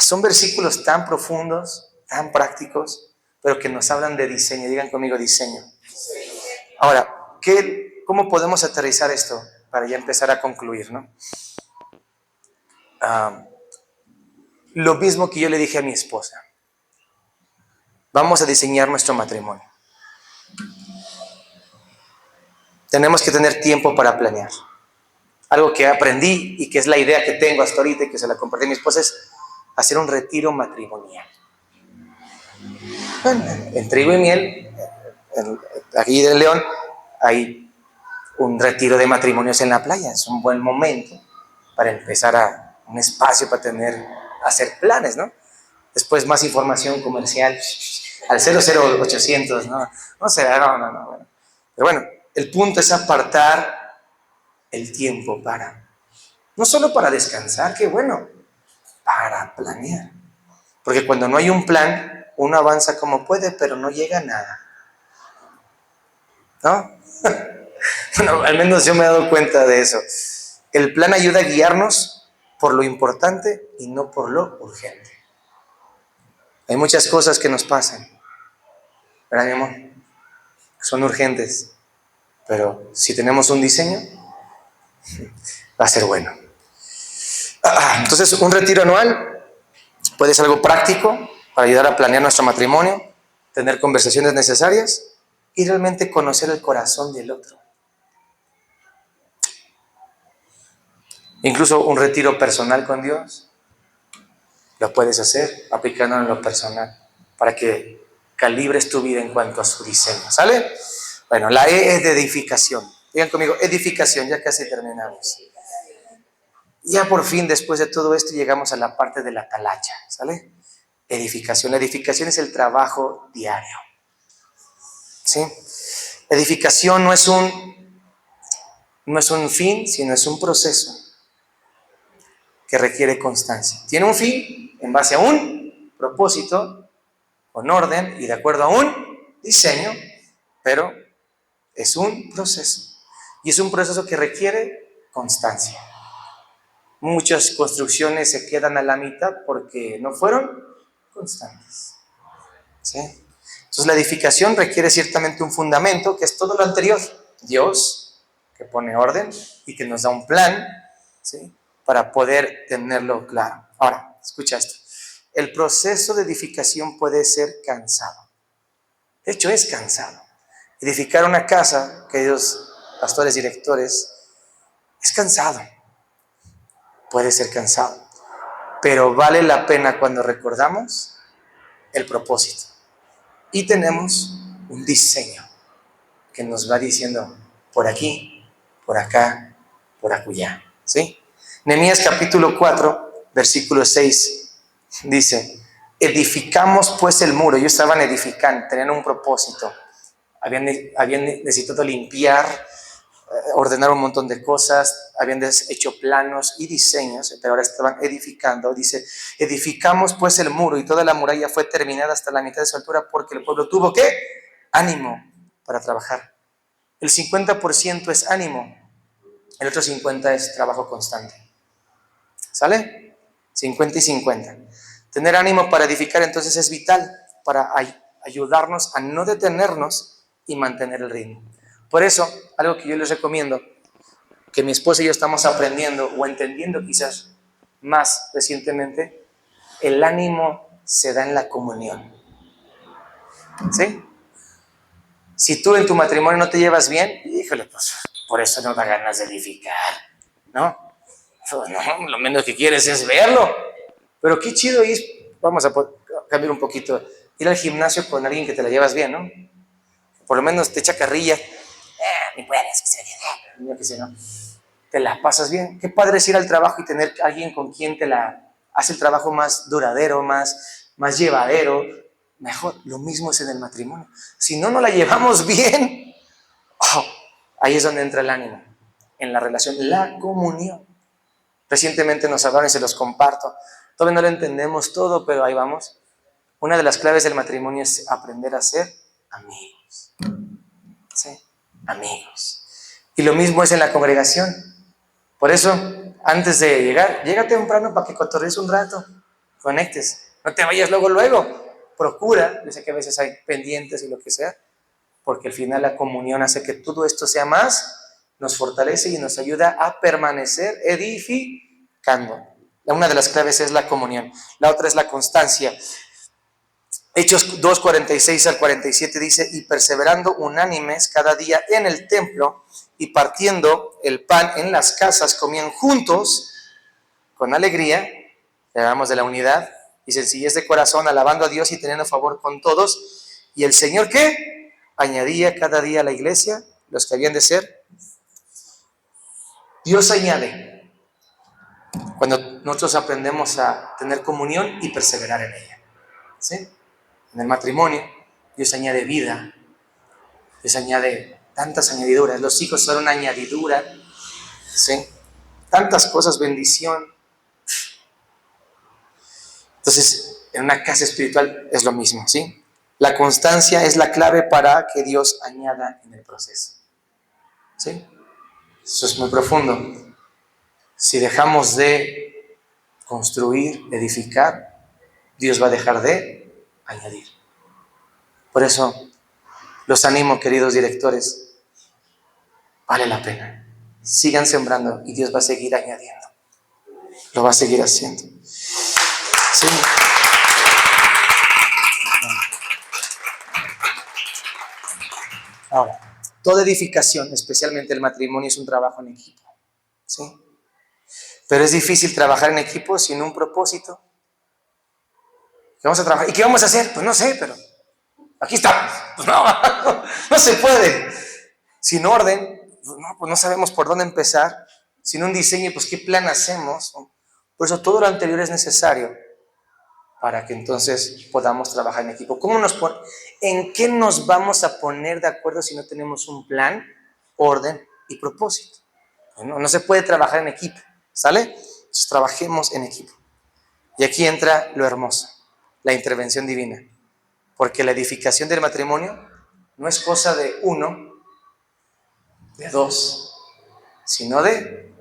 Son versículos tan profundos, tan prácticos, pero que nos hablan de diseño. Digan conmigo diseño. Ahora, ¿cómo podemos aterrizar esto para ya empezar a concluir, ¿no? Lo mismo que yo le dije a mi esposa. Vamos a diseñar nuestro matrimonio. Tenemos que tener tiempo para planear. Algo que aprendí y que es la idea que tengo hasta ahorita y que se la compartí a mi esposa es hacer un retiro matrimonial. Bueno, en Trigo y Miel, aquí en León, hay un retiro de matrimonios en la playa. Es un buen momento para empezar un espacio para hacer planes, ¿no? Después más información comercial al 00800, ¿no? No sé, no. Bueno. Pero bueno, el punto es apartar el tiempo no solo para descansar, que bueno, para planear. Porque cuando no hay un plan, uno avanza como puede, pero no llega a nada. ¿No? Bueno, al menos yo me he dado cuenta de eso. El plan ayuda a guiarnos por lo importante y no por lo urgente. Hay muchas cosas que nos pasan, ¿verdad, mi amor? Son urgentes, pero si tenemos un diseño, va a ser bueno. Entonces, un retiro anual puede ser algo práctico para ayudar a planear nuestro matrimonio, tener conversaciones necesarias y realmente conocer el corazón del otro. Incluso un retiro personal con Dios lo puedes hacer aplicando en lo personal para que calibres tu vida en cuanto a su diseño. ¿Sale? Bueno, la E es de edificación. Digan conmigo, edificación, ya casi terminamos. Ya por fin, después de todo esto, llegamos a la parte de la talacha. ¿Sale? Edificación. La edificación es el trabajo diario. ¿Sí? Edificación no es un fin, sino es un proceso que requiere constancia. Tiene un fin en base a un propósito, con orden y de acuerdo a un diseño, pero es un proceso. Y es un proceso que requiere constancia. Muchas construcciones se quedan a la mitad porque no fueron constantes. ¿Sí? Entonces la edificación requiere ciertamente un fundamento que es todo lo anterior. Dios, que pone orden y que nos da un plan, ¿sí?, para poder tenerlo claro. Ahora, escucha esto. El proceso de edificación puede ser cansado. De hecho, es cansado. Edificar una casa, queridos pastores, directores, es cansado. Puede ser cansado. Pero vale la pena cuando recordamos el propósito. Y tenemos un diseño que nos va diciendo por aquí, por acá, por acullá. ¿Sí? Nehemías capítulo 4, versículo 6, dice: edificamos pues el muro. Ellos estaban edificando, tenían un propósito. Habían necesitado limpiar, ordenar un montón de cosas, habían hecho planos y diseños, pero ahora estaban edificando. Dice: edificamos pues el muro y toda la muralla fue terminada hasta la mitad de su altura porque el pueblo tuvo ¿qué? Ánimo para trabajar. El 50% es ánimo, el otro 50% es trabajo constante. ¿Sale? 50 y 50. Tener ánimo para edificar entonces es vital para ayudarnos a no detenernos y mantener el ritmo. Por eso, algo que yo les recomiendo, que mi esposa y yo estamos aprendiendo o entendiendo quizás más recientemente, el ánimo se da en la comunión. ¿Sí? Si tú en tu matrimonio no te llevas bien, híjole, pues por eso no da ganas de edificar, ¿no? Pues no, lo menos que quieres es verlo. Pero qué chido ir, vamos a cambiar un poquito, ir al gimnasio con alguien que te la llevas bien, ¿no? Por lo menos te echa carrilla. Ni puedes, que sé, ¿no? Te la pasas bien. Qué padre es ir al trabajo y tener alguien con quien te la hace el trabajo más duradero, más llevadero, mejor. Lo mismo es en el matrimonio. Si no nos la llevamos bien, ahí es donde entra el ánimo, en la relación, la comunión. Recientemente nos hablaron y se los comparto. Todavía no lo entendemos todo, pero ahí vamos. Una de las claves del matrimonio es aprender a ser amigos. ¿Sí? Amigos. Y lo mismo es en la congregación. Por eso, antes de llegar, llega temprano para que cotorrees un rato, conectes. No te vayas luego. Procura, yo sé que a veces hay pendientes y lo que sea, porque al final la comunión hace que todo esto sea más, nos fortalece y nos ayuda a permanecer edificando. Una de las claves es la comunión, la otra es la constancia. Hechos 2:46 al 47 dice: y perseverando unánimes cada día en el templo y partiendo el pan en las casas, comían juntos con alegría, le hablamos de la unidad y sencillez de corazón, alabando a Dios y teniendo favor con todos. Y el Señor, ¿qué? Añadía cada día a la iglesia los que habían de ser. Dios añade cuando nosotros aprendemos a tener comunión y perseverar en ella, ¿sí? En el matrimonio, Dios añade vida, Dios añade tantas añadiduras. Los hijos son una añadidura, ¿sí? Tantas cosas, bendición. Entonces, en una casa espiritual es lo mismo, ¿sí? La constancia es la clave para que Dios añada en el proceso, ¿sí? Eso es muy profundo. Si dejamos de construir, edificar, Dios va a dejar de añadir. Por eso, los animo, queridos directores, vale la pena. Sigan sembrando y Dios va a seguir añadiendo. Lo va a seguir haciendo. ¿Sí? Ahora, toda edificación, especialmente el matrimonio, es un trabajo en equipo, ¿sí? Pero es difícil trabajar en equipo sin un propósito. ¿Qué vamos a trabajar? ¿Y qué vamos a hacer? Pues no sé, pero aquí estamos. Pues no se puede. Sin orden, pues no sabemos por dónde empezar. Sin un diseño, pues qué plan hacemos. Por eso todo lo anterior es necesario para que entonces podamos trabajar en equipo. ¿En qué nos vamos a poner de acuerdo si no tenemos un plan, orden y propósito? No se puede trabajar en equipo, ¿sale? Entonces trabajemos en equipo. Y aquí entra lo hermoso, la intervención divina. Porque la edificación del matrimonio no es cosa de uno, de dos, sino de...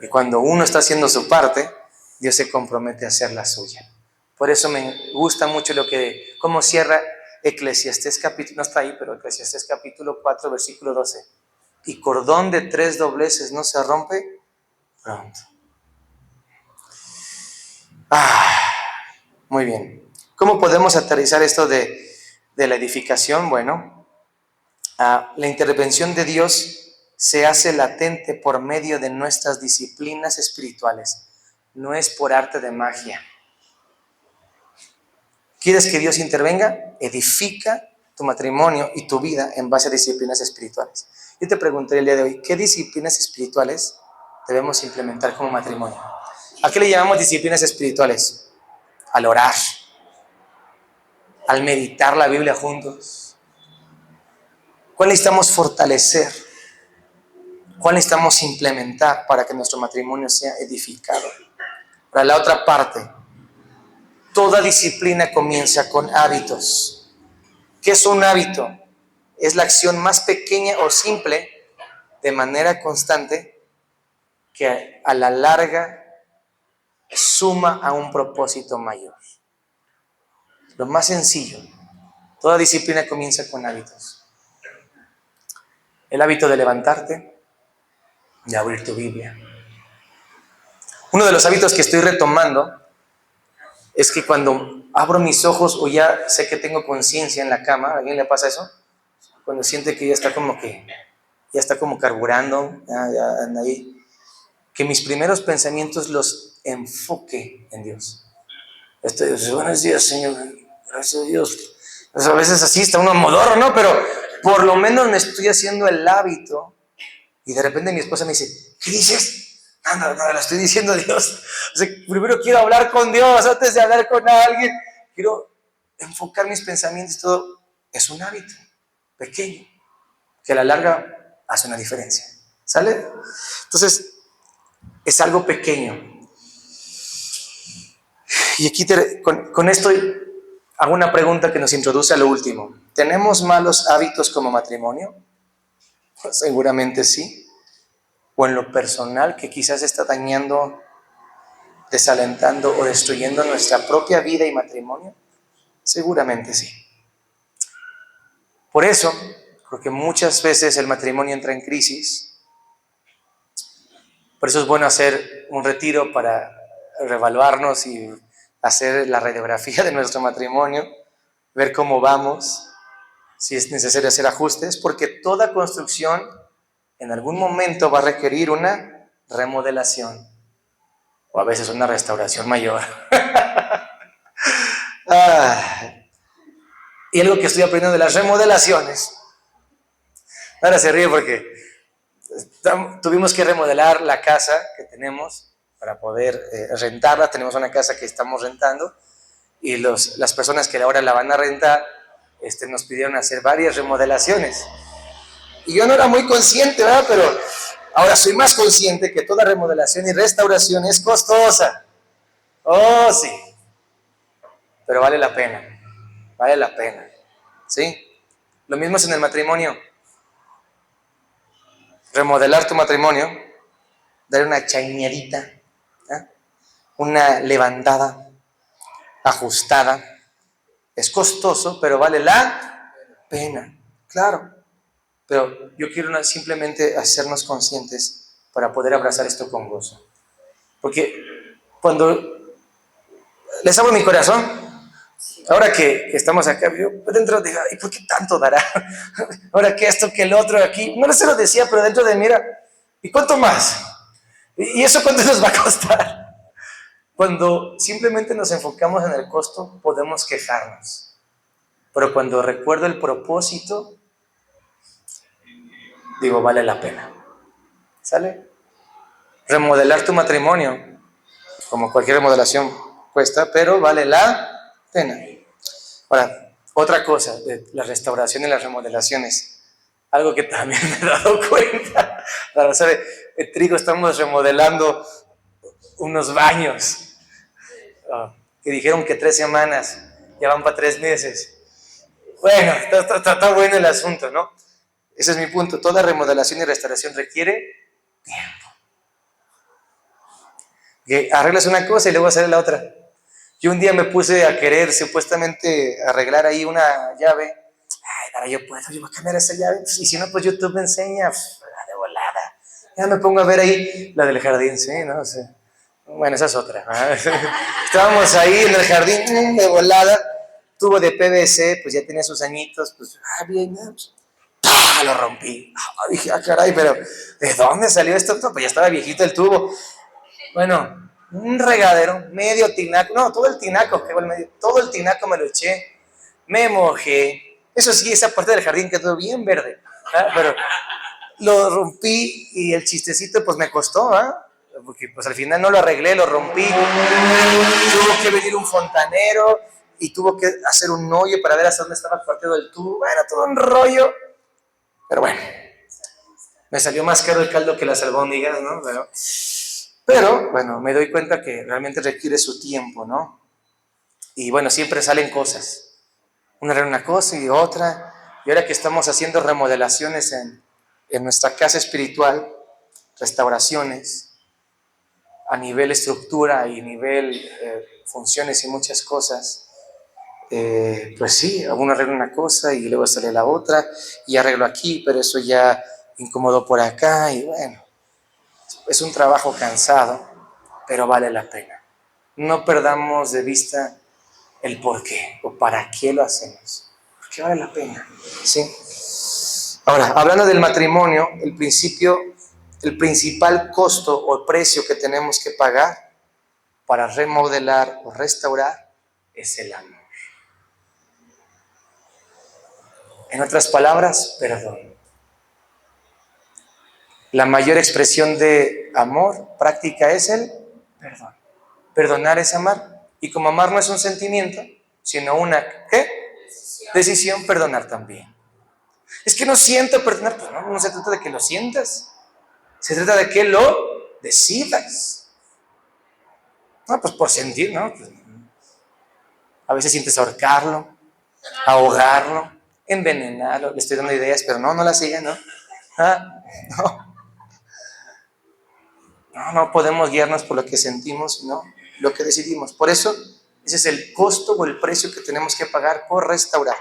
Y cuando uno está haciendo su parte, Dios se compromete a hacer la suya. Por eso me gusta mucho cómo cierra Eclesiastés capítulo, no está ahí, pero Eclesiastés capítulo 4, versículo 12. Y cordón de 3 dobleces no se rompe pronto. Muy bien. ¿Cómo podemos aterrizar esto de la edificación? Bueno, la intervención de Dios se hace latente por medio de nuestras disciplinas espirituales. No es por arte de magia. ¿Quieres que Dios intervenga? Edifica tu matrimonio y tu vida en base a disciplinas espirituales. Yo te pregunté el día de hoy, ¿qué disciplinas espirituales debemos implementar como matrimonio? ¿A qué le llamamos disciplinas espirituales? Al orar, al meditar la Biblia juntos. ¿Cuál necesitamos fortalecer? ¿Cuál necesitamos implementar para que nuestro matrimonio sea edificado? Para la otra parte, toda disciplina comienza con hábitos. ¿Qué es un hábito? Es la acción más pequeña o simple, de manera constante, que a la larga suma a un propósito mayor. Lo más sencillo, toda disciplina comienza con hábitos. El hábito de levantarte, de abrir tu Biblia. Uno de los hábitos que estoy retomando es que cuando abro mis ojos o ya sé que tengo conciencia en la cama, ¿a alguien le pasa eso? Cuando siente que ya está como carburando, ya anda ahí, que mis primeros pensamientos los enfoque en Dios. Buenos días, Señor, gracias a Dios. Pues a veces así está uno modorro, ¿no? Pero por lo menos me estoy haciendo el hábito. Y de repente mi esposa me dice, ¿qué dices? No, lo estoy diciendo a Dios. O sea, primero quiero hablar con Dios antes de hablar con alguien. Quiero enfocar mis pensamientos y todo. Es un hábito pequeño que a la larga hace una diferencia. ¿Sale? Entonces, es algo pequeño. Y aquí con esto hago una pregunta que nos introduce a lo último. ¿Tenemos malos hábitos como matrimonio? Seguramente sí. O en lo personal, que quizás está dañando, desalentando o destruyendo nuestra propia vida y matrimonio. Seguramente sí. Por eso, porque muchas veces el matrimonio entra en crisis. Por eso es bueno hacer un retiro para reevaluarnos y hacer la radiografía de nuestro matrimonio, ver cómo vamos, si es necesario hacer ajustes, porque toda construcción en algún momento va a requerir una remodelación o a veces una restauración mayor. Y algo que estoy aprendiendo de las remodelaciones, ahora se ríe porque tuvimos que remodelar la casa que tenemos para poder rentarla. Tenemos una casa que estamos rentando y las personas que ahora la van a rentar nos pidieron hacer varias remodelaciones. Y yo no era muy consciente, ¿verdad? Pero ahora soy más consciente que toda remodelación y restauración es costosa. Oh, sí. Pero vale la pena. Vale la pena. ¿Sí? Lo mismo es en el matrimonio. Remodelar tu matrimonio, darle una chañadita, ¿eh? Una levantada, ajustada. Es costoso, pero vale la pena. Claro. Pero yo quiero simplemente hacernos conscientes para poder abrazar esto con gozo. Porque cuando les abro mi corazón, ahora que estamos acá, yo dentro digo, ¿y por qué tanto dará? Ahora que esto, que el otro aquí. No se lo decía, pero dentro de mí era, ¿y cuánto más? ¿Y eso cuánto nos va a costar? Cuando simplemente nos enfocamos en el costo, podemos quejarnos. Pero cuando recuerdo el propósito, digo, vale la pena. ¿Sale? Remodelar tu matrimonio, como cualquier remodelación, cuesta, pero vale la pena. Ahora, otra cosa de la restauración y las remodelaciones, algo que también me he dado cuenta, para saber, el Trigo estamos remodelando unos baños, que dijeron que 3 semanas, ya van para 3 meses. Bueno, está bueno el asunto, ¿no? Ese es mi punto. Toda remodelación y restauración requiere tiempo. Que arreglas una cosa y luego hacer la otra. Yo un día me puse a querer supuestamente arreglar ahí una llave. Ay, ahora yo puedo, yo voy a cambiar esa llave. Y si no, pues YouTube me enseña de volada. Ya me pongo a ver ahí la del jardín, sí, no sé. Bueno, esa es otra. Estábamos ahí en el jardín de volada. Tubo de PVC, pues ya tenía sus añitos. Pues, bien, pues, lo rompí. Dije, caray, pero ¿de dónde salió esto? Pues ya estaba viejito el tubo. Bueno, un regadero, medio tinaco, no, todo el tinaco, todo el tinaco me lo eché, me mojé. Eso sí, esa parte del jardín quedó bien verde, ¿verdad? Pero lo rompí y el chistecito pues me costó, ¿verdad? Porque pues al final no lo arreglé, lo rompí. Tuvo que venir un fontanero y tuvo que hacer un hoyo para ver hasta dónde estaba partido el tubo. Bueno, todo un rollo. Pero bueno, me salió más caro el caldo que las albóndigas, ¿no? Pero, bueno, me doy cuenta que realmente requiere su tiempo, ¿no? Y bueno, siempre salen cosas. Una cosa y otra. Y ahora que estamos haciendo remodelaciones en nuestra casa espiritual, restauraciones, a nivel estructura y nivel funciones y muchas cosas, pues sí, uno arregla una cosa y luego sale la otra, y arreglo aquí, pero eso ya incomodó por acá, y bueno, es un trabajo cansado, pero vale la pena. No perdamos de vista el por qué o para qué lo hacemos, porque vale la pena, ¿sí? Ahora, hablando del matrimonio, el principal costo o precio que tenemos que pagar para remodelar o restaurar es el amor. En otras palabras, perdón. La mayor expresión de amor práctica es el perdón. Perdonar es amar. Y como amar no es un sentimiento, sino una ¿qué? Decisión, perdonar también. Es que no siento perdonar. Pues no se trata de que lo sientas. Se trata de que lo decidas. No, pues por sentir, ¿no? Pues, a veces sientes ahorcarlo, ahogarlo, envenenarlo. Le estoy dando ideas, pero no las sigan, ¿no? ¿Ah? No, no podemos guiarnos por lo que sentimos, sino lo que decidimos. Por eso, ese es el costo o el precio que tenemos que pagar por restaurar.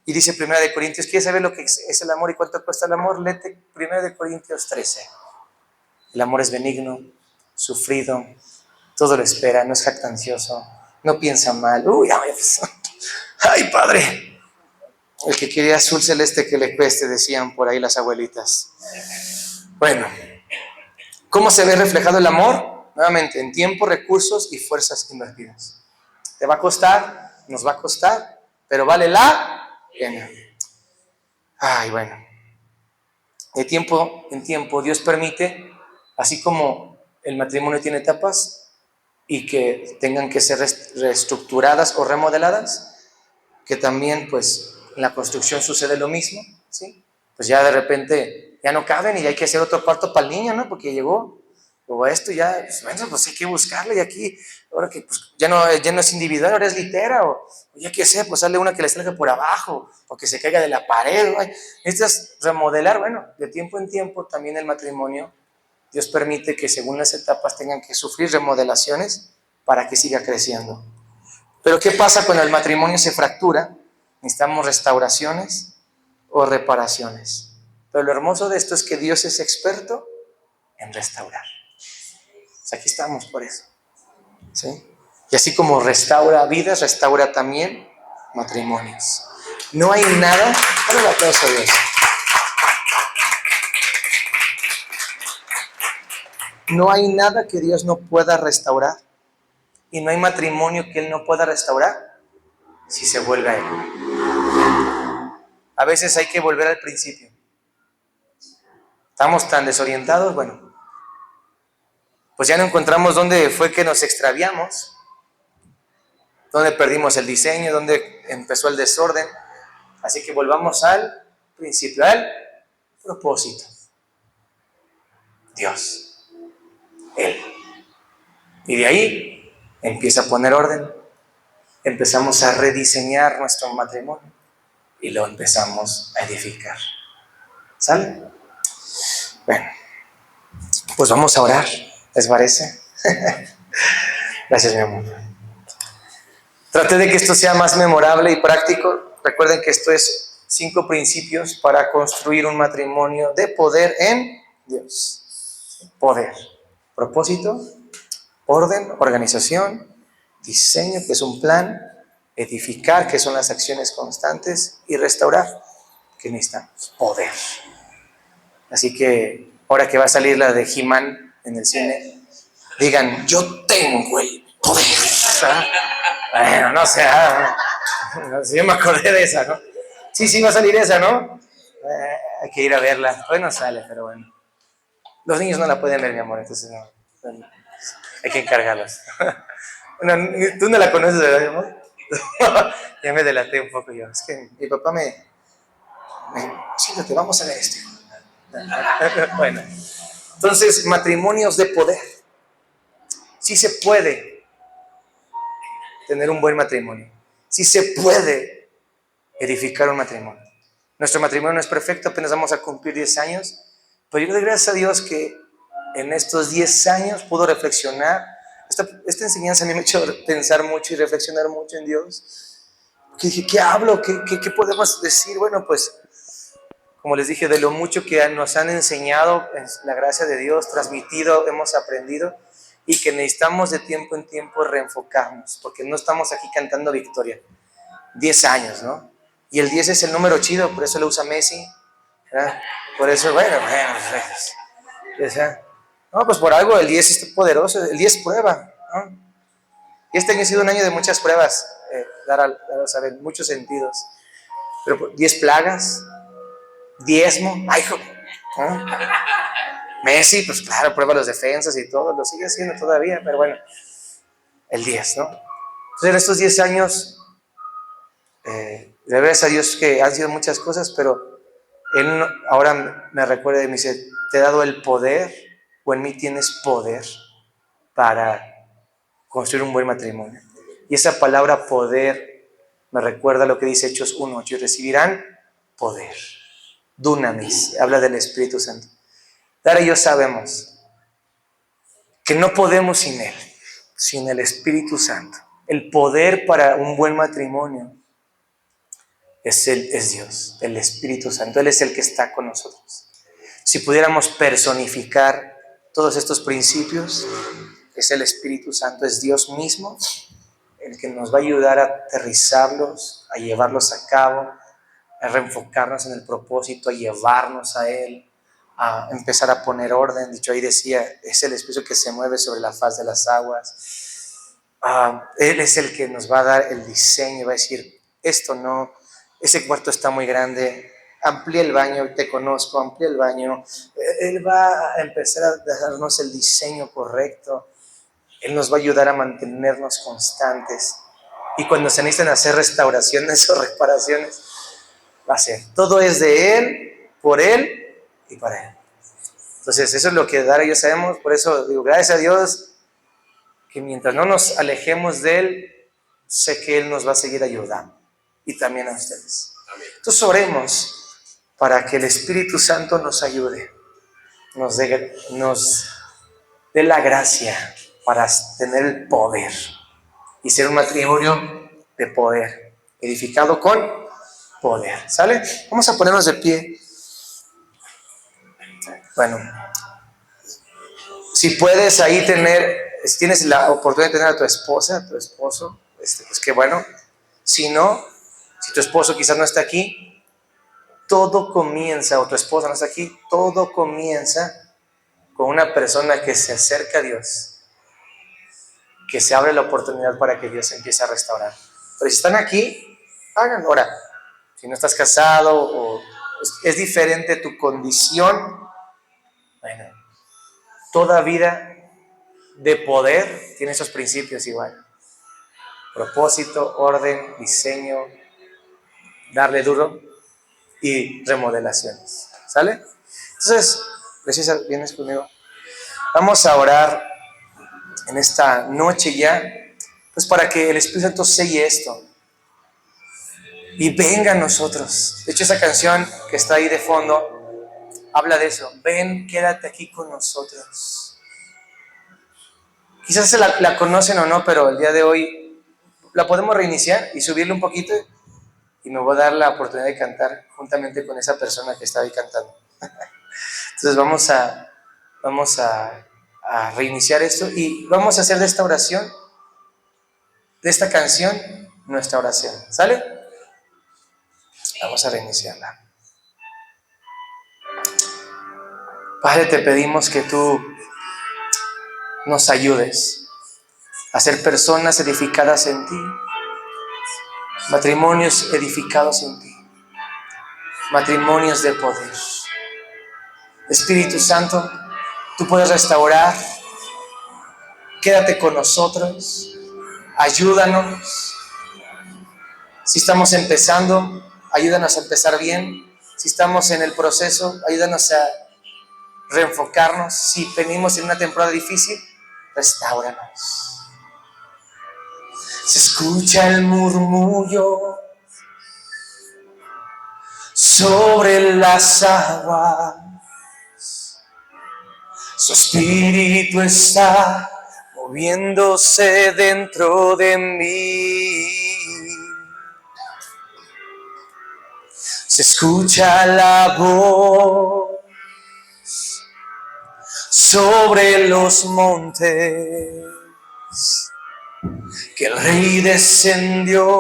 Y dice 1 Corintios, ¿quieres saber lo que es el amor y cuánto cuesta el amor? Léete 1 Corintios 13. El amor es benigno, sufrido, todo lo espera, no es jactancioso, no piensa mal. Uy, ay, padre. El que quiere azul celeste que le cueste, decían por ahí las abuelitas. Bueno, ¿cómo se ve reflejado el amor? Nuevamente, en tiempo, recursos y fuerzas invertidas. Te va a costar, nos va a costar, pero vale la pena. Ay, bueno. De tiempo en tiempo Dios permite, así como el matrimonio tiene etapas y que tengan que ser reestructuradas o remodeladas, que también pues en la construcción sucede lo mismo, ¿sí? Pues ya de repente ya no caben y hay que hacer otro cuarto para el niño, ¿no? Porque llegó, o esto ya, pues, bueno, pues hay que buscarle y aquí, ahora que pues, ya no es individual, ahora es litera, o ya que sé, pues sale una que le salga por abajo, o que se caiga de la pared, necesitas remodelar. Bueno, de tiempo en tiempo también el matrimonio, Dios permite que según las etapas tengan que sufrir remodelaciones para que siga creciendo. Pero ¿qué pasa cuando el matrimonio se fractura? Necesitamos restauraciones o reparaciones. Pero lo hermoso de esto es que Dios es experto en restaurar. Pues aquí estamos por eso, ¿sí? Y así como restaura vidas, restaura también matrimonios. No hay nada, dale el aplauso a Dios. No hay nada que Dios no pueda restaurar. Y no hay matrimonio que Él no pueda restaurar si se vuelve a Él. A veces hay que volver al principio. Estamos tan desorientados, bueno, pues ya no encontramos dónde fue que nos extraviamos, dónde perdimos el diseño, dónde empezó el desorden. Así que volvamos al principio, al propósito. Dios, Él. Y de ahí empieza a poner orden. Empezamos a rediseñar nuestro matrimonio y lo empezamos a edificar. ¿Sale? Bueno, pues vamos a orar, ¿les parece? Gracias, mi amor. Traté de que esto sea más memorable y práctico. Recuerden que esto es 5 principios para construir un matrimonio de poder en Dios. Poder, propósito, orden, organización, diseño, que es un plan, edificar, que son las acciones constantes, y restaurar, que necesitamos poder. Así que ahora que va a salir la de He-Man en el cine, digan, yo tengo el poder. ¿Ah? Bueno, no sé, yo me acordé de esa, ¿no? Sí, va a salir esa, ¿no? Hay que ir a verla. Hoy no sale, pero bueno. Los niños no la pueden ver, mi amor, entonces no. Hay que encargarlas. Bueno, tú no la conoces, ¿verdad, mi amor? Ya me delaté un poco yo. Es que mi papá siéntate, vamos a ver esto. Bueno, entonces, matrimonios de poder. Sí se puede tener un buen matrimonio. Sí se puede edificar un matrimonio. Nuestro matrimonio no es perfecto, apenas vamos a cumplir 10 años, pero yo doy gracias a Dios que en estos 10 años pudo reflexionar. Esta enseñanza me ha hecho pensar mucho y reflexionar mucho en Dios. Que dije, ¿qué hablo? ¿Qué podemos decir? Bueno, pues, como les dije, de lo mucho que nos han enseñado, la gracia de Dios, transmitido, hemos aprendido, y que necesitamos de tiempo en tiempo reenfocarnos, porque no estamos aquí cantando victoria. 10 años, ¿no? Y el 10 es el número chido, por eso lo usa Messi, ¿verdad? Por eso, bueno, no, pues por algo el 10 es poderoso, el 10 prueba, ¿no? Y este año ha sido un año de muchas pruebas, dar a saber, en muchos sentidos. Pero 10 plagas, diezmo, ay, ¿no? Messi, pues claro, prueba los defensas y todo, lo sigue haciendo todavía, pero bueno, el 10, ¿no? Entonces en estos 10 años, gracias a Dios que han sido muchas cosas, pero Él ahora me recuerda y me dice, te he dado el poder, o en mí tienes poder para construir un buen matrimonio. Y esa palabra poder me recuerda lo que dice Hechos 1:8, y recibirán poder. Dunamis, habla del Espíritu Santo. Dara y yo sabemos que no podemos sin Él, sin el Espíritu Santo. El poder para un buen matrimonio es Dios, el Espíritu Santo. Él es el que está con nosotros. Si pudiéramos personificar todos estos principios, es el Espíritu Santo, es Dios mismo el que nos va a ayudar a aterrizarlos, a llevarlos a cabo, a reenfocarnos en el propósito, a llevarnos a Él, a empezar a poner orden. Dicho ahí decía, es el Espíritu que se mueve sobre la faz de las aguas. Él es el que nos va a dar el diseño, va a decir, esto no, ese cuarto está muy grande, amplía el baño, te conozco, amplía el baño. Él va a empezar a darnos el diseño correcto. Él nos va a ayudar a mantenernos constantes. Y cuando se necesitan hacer restauraciones o reparaciones, va a ser. Todo es de Él, por Él y para Él. Entonces, eso es lo que Dara y yo sabemos. Por eso digo, gracias a Dios, que mientras no nos alejemos de Él, sé que Él nos va a seguir ayudando. Y también a ustedes. Entonces, oremos para que el Espíritu Santo nos ayude. Nos dé la gracia para tener el poder y ser un matrimonio de poder, edificado con poder. ¿Sale? Vamos a ponernos de pie. Bueno, si puedes ahí si tienes la oportunidad de tener a tu esposa, a tu esposo, pues qué bueno. Si no, si tu esposo quizás no está aquí, todo comienza, o tu esposa no está aquí, todo comienza con una persona que se acerca a Dios, que se abre la oportunidad para que Dios empiece a restaurar. Pero si están aquí, háganlo ahora. Si no estás casado o es diferente tu condición, bueno, toda vida de poder tiene esos principios igual. Propósito, orden, diseño, darle duro y remodelaciones. ¿Sale? Entonces, Preciosa, ¿vienes conmigo? Vamos a orar en esta noche ya, pues para que el Espíritu Santo selle esto y venga a nosotros. De hecho, esa canción que está ahí de fondo habla de eso. Ven, quédate aquí con nosotros. Quizás la conocen o no, pero el día de hoy la podemos reiniciar y subirle un poquito y me voy a dar la oportunidad de cantar juntamente con esa persona que está ahí cantando. Entonces vamos a reiniciar esto y vamos a hacer de esta oración, de esta canción, nuestra oración. ¿Sale? Vamos a reiniciarla. Padre, te pedimos que tú nos ayudes a ser personas edificadas en ti, matrimonios edificados en ti, matrimonios de poder. Espíritu Santo, tú puedes restaurar, quédate con nosotros, ayúdanos. Si estamos empezando, ayúdanos a empezar bien. Si estamos en el proceso, ayúdanos a reenfocarnos. Si venimos en una temporada difícil, restáuranos. Se escucha el murmullo sobre las aguas. Su espíritu está moviéndose dentro de mí. Se escucha la voz sobre los montes, que el Rey descendió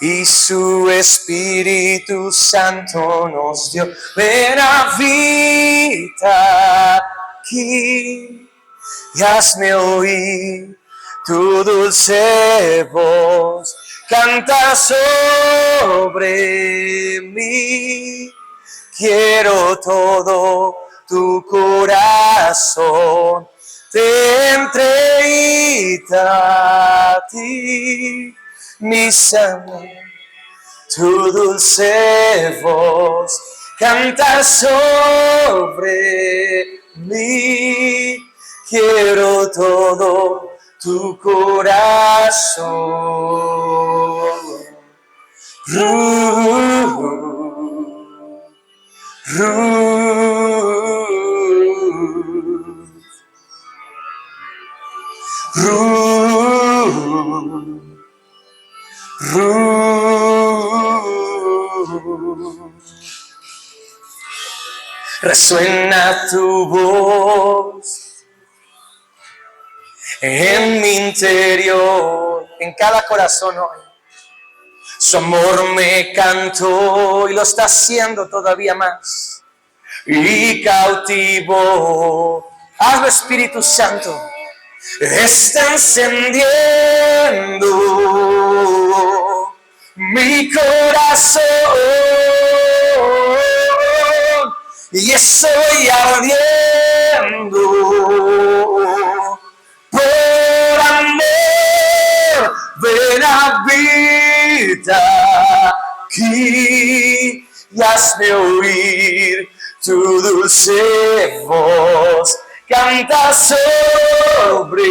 y su Espíritu Santo nos dio. Ven, habita aquí y hazme oír tu dulce voz. Canta sobre mí, quiero todo tu corazón. Te entregué a ti, mi Señor, tu dulce voz. Canta sobre mí, quiero todo tu corazón. Resuena tu voz en mi interior, en cada corazón hoy. Su amor me cantó y lo está haciendo todavía más. Y cautivo, hazlo Espíritu Santo, está encendiendo mi corazón y estoy ardiendo por amor. Ven, habita aquí y hazme oír tu dulce voz, canta sobre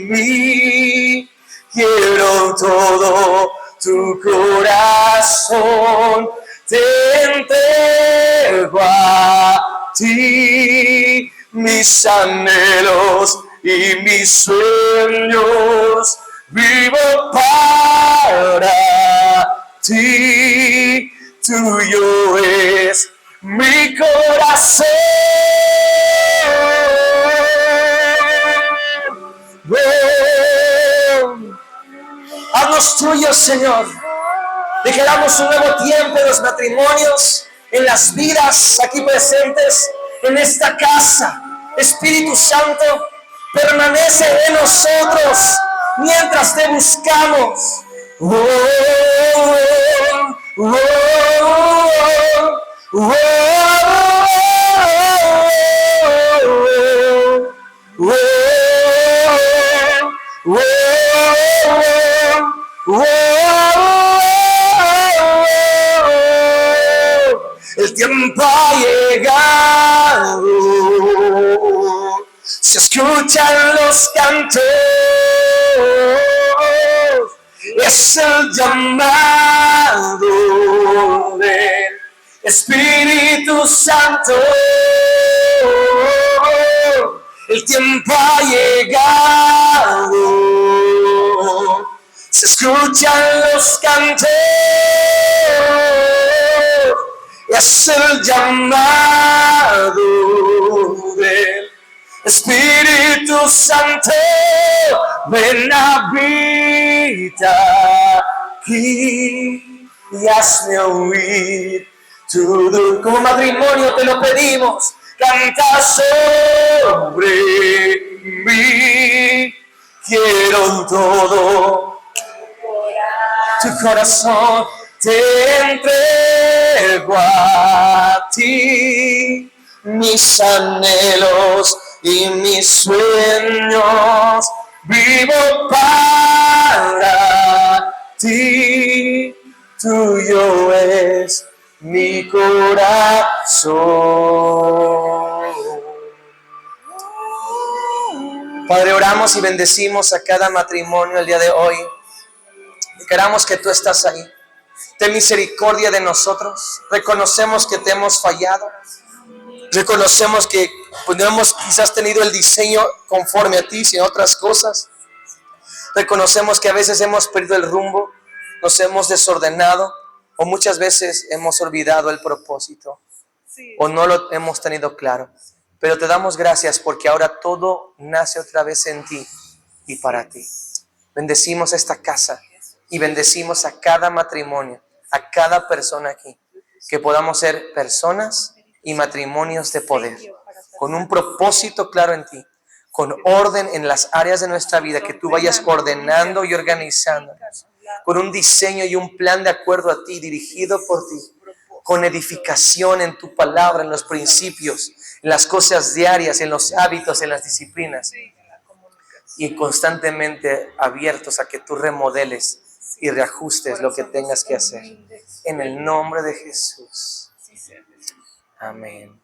mí. Quiero todo tu corazón, te entrego a ti mis anhelos y mis sueños. Vivo para ti, tuyo es mi corazón. Haznos tuyos, Señor. Declaramos un nuevo tiempo en los matrimonios, en las vidas aquí presentes, en esta casa. Espíritu Santo, permanece en nosotros mientras te buscamos. El tiempo ha llegado, se escuchan los cantos, es el llamado del Espíritu Santo. El tiempo ha llegado, se escuchan los cantos, es el llamado del Espíritu Santo. Ven, habita aquí y hazme oír tu como matrimonio te lo pedimos. Canta sobre mí, quiero todo tu corazón, te entrego a ti mis anhelos y mis sueños. Vivo para ti, tuyo es mi corazón. Padre, oramos y bendecimos a cada matrimonio el día de hoy. Declaramos que tú estás ahí. Ten misericordia de nosotros. Reconocemos que te hemos fallado. Reconocemos que pues, no hemos quizás tenido el diseño conforme a ti, sino otras cosas. Reconocemos que a veces hemos perdido el rumbo, nos hemos desordenado o muchas veces hemos olvidado el propósito o no lo hemos tenido claro. Pero te damos gracias porque ahora todo nace otra vez en ti y para ti. Bendecimos esta casa y bendecimos a cada matrimonio, a cada persona aquí, que podamos ser personas y matrimonios de poder, con un propósito claro en ti, con orden en las áreas de nuestra vida, que tú vayas ordenando y organizando, con un diseño y un plan de acuerdo a ti, dirigido por ti, con edificación en tu palabra, en los principios, en las cosas diarias, en los hábitos, en las disciplinas, y constantemente abiertos a que tú remodeles y reajustes lo que tengas que hacer. En el nombre de Jesús. Amén.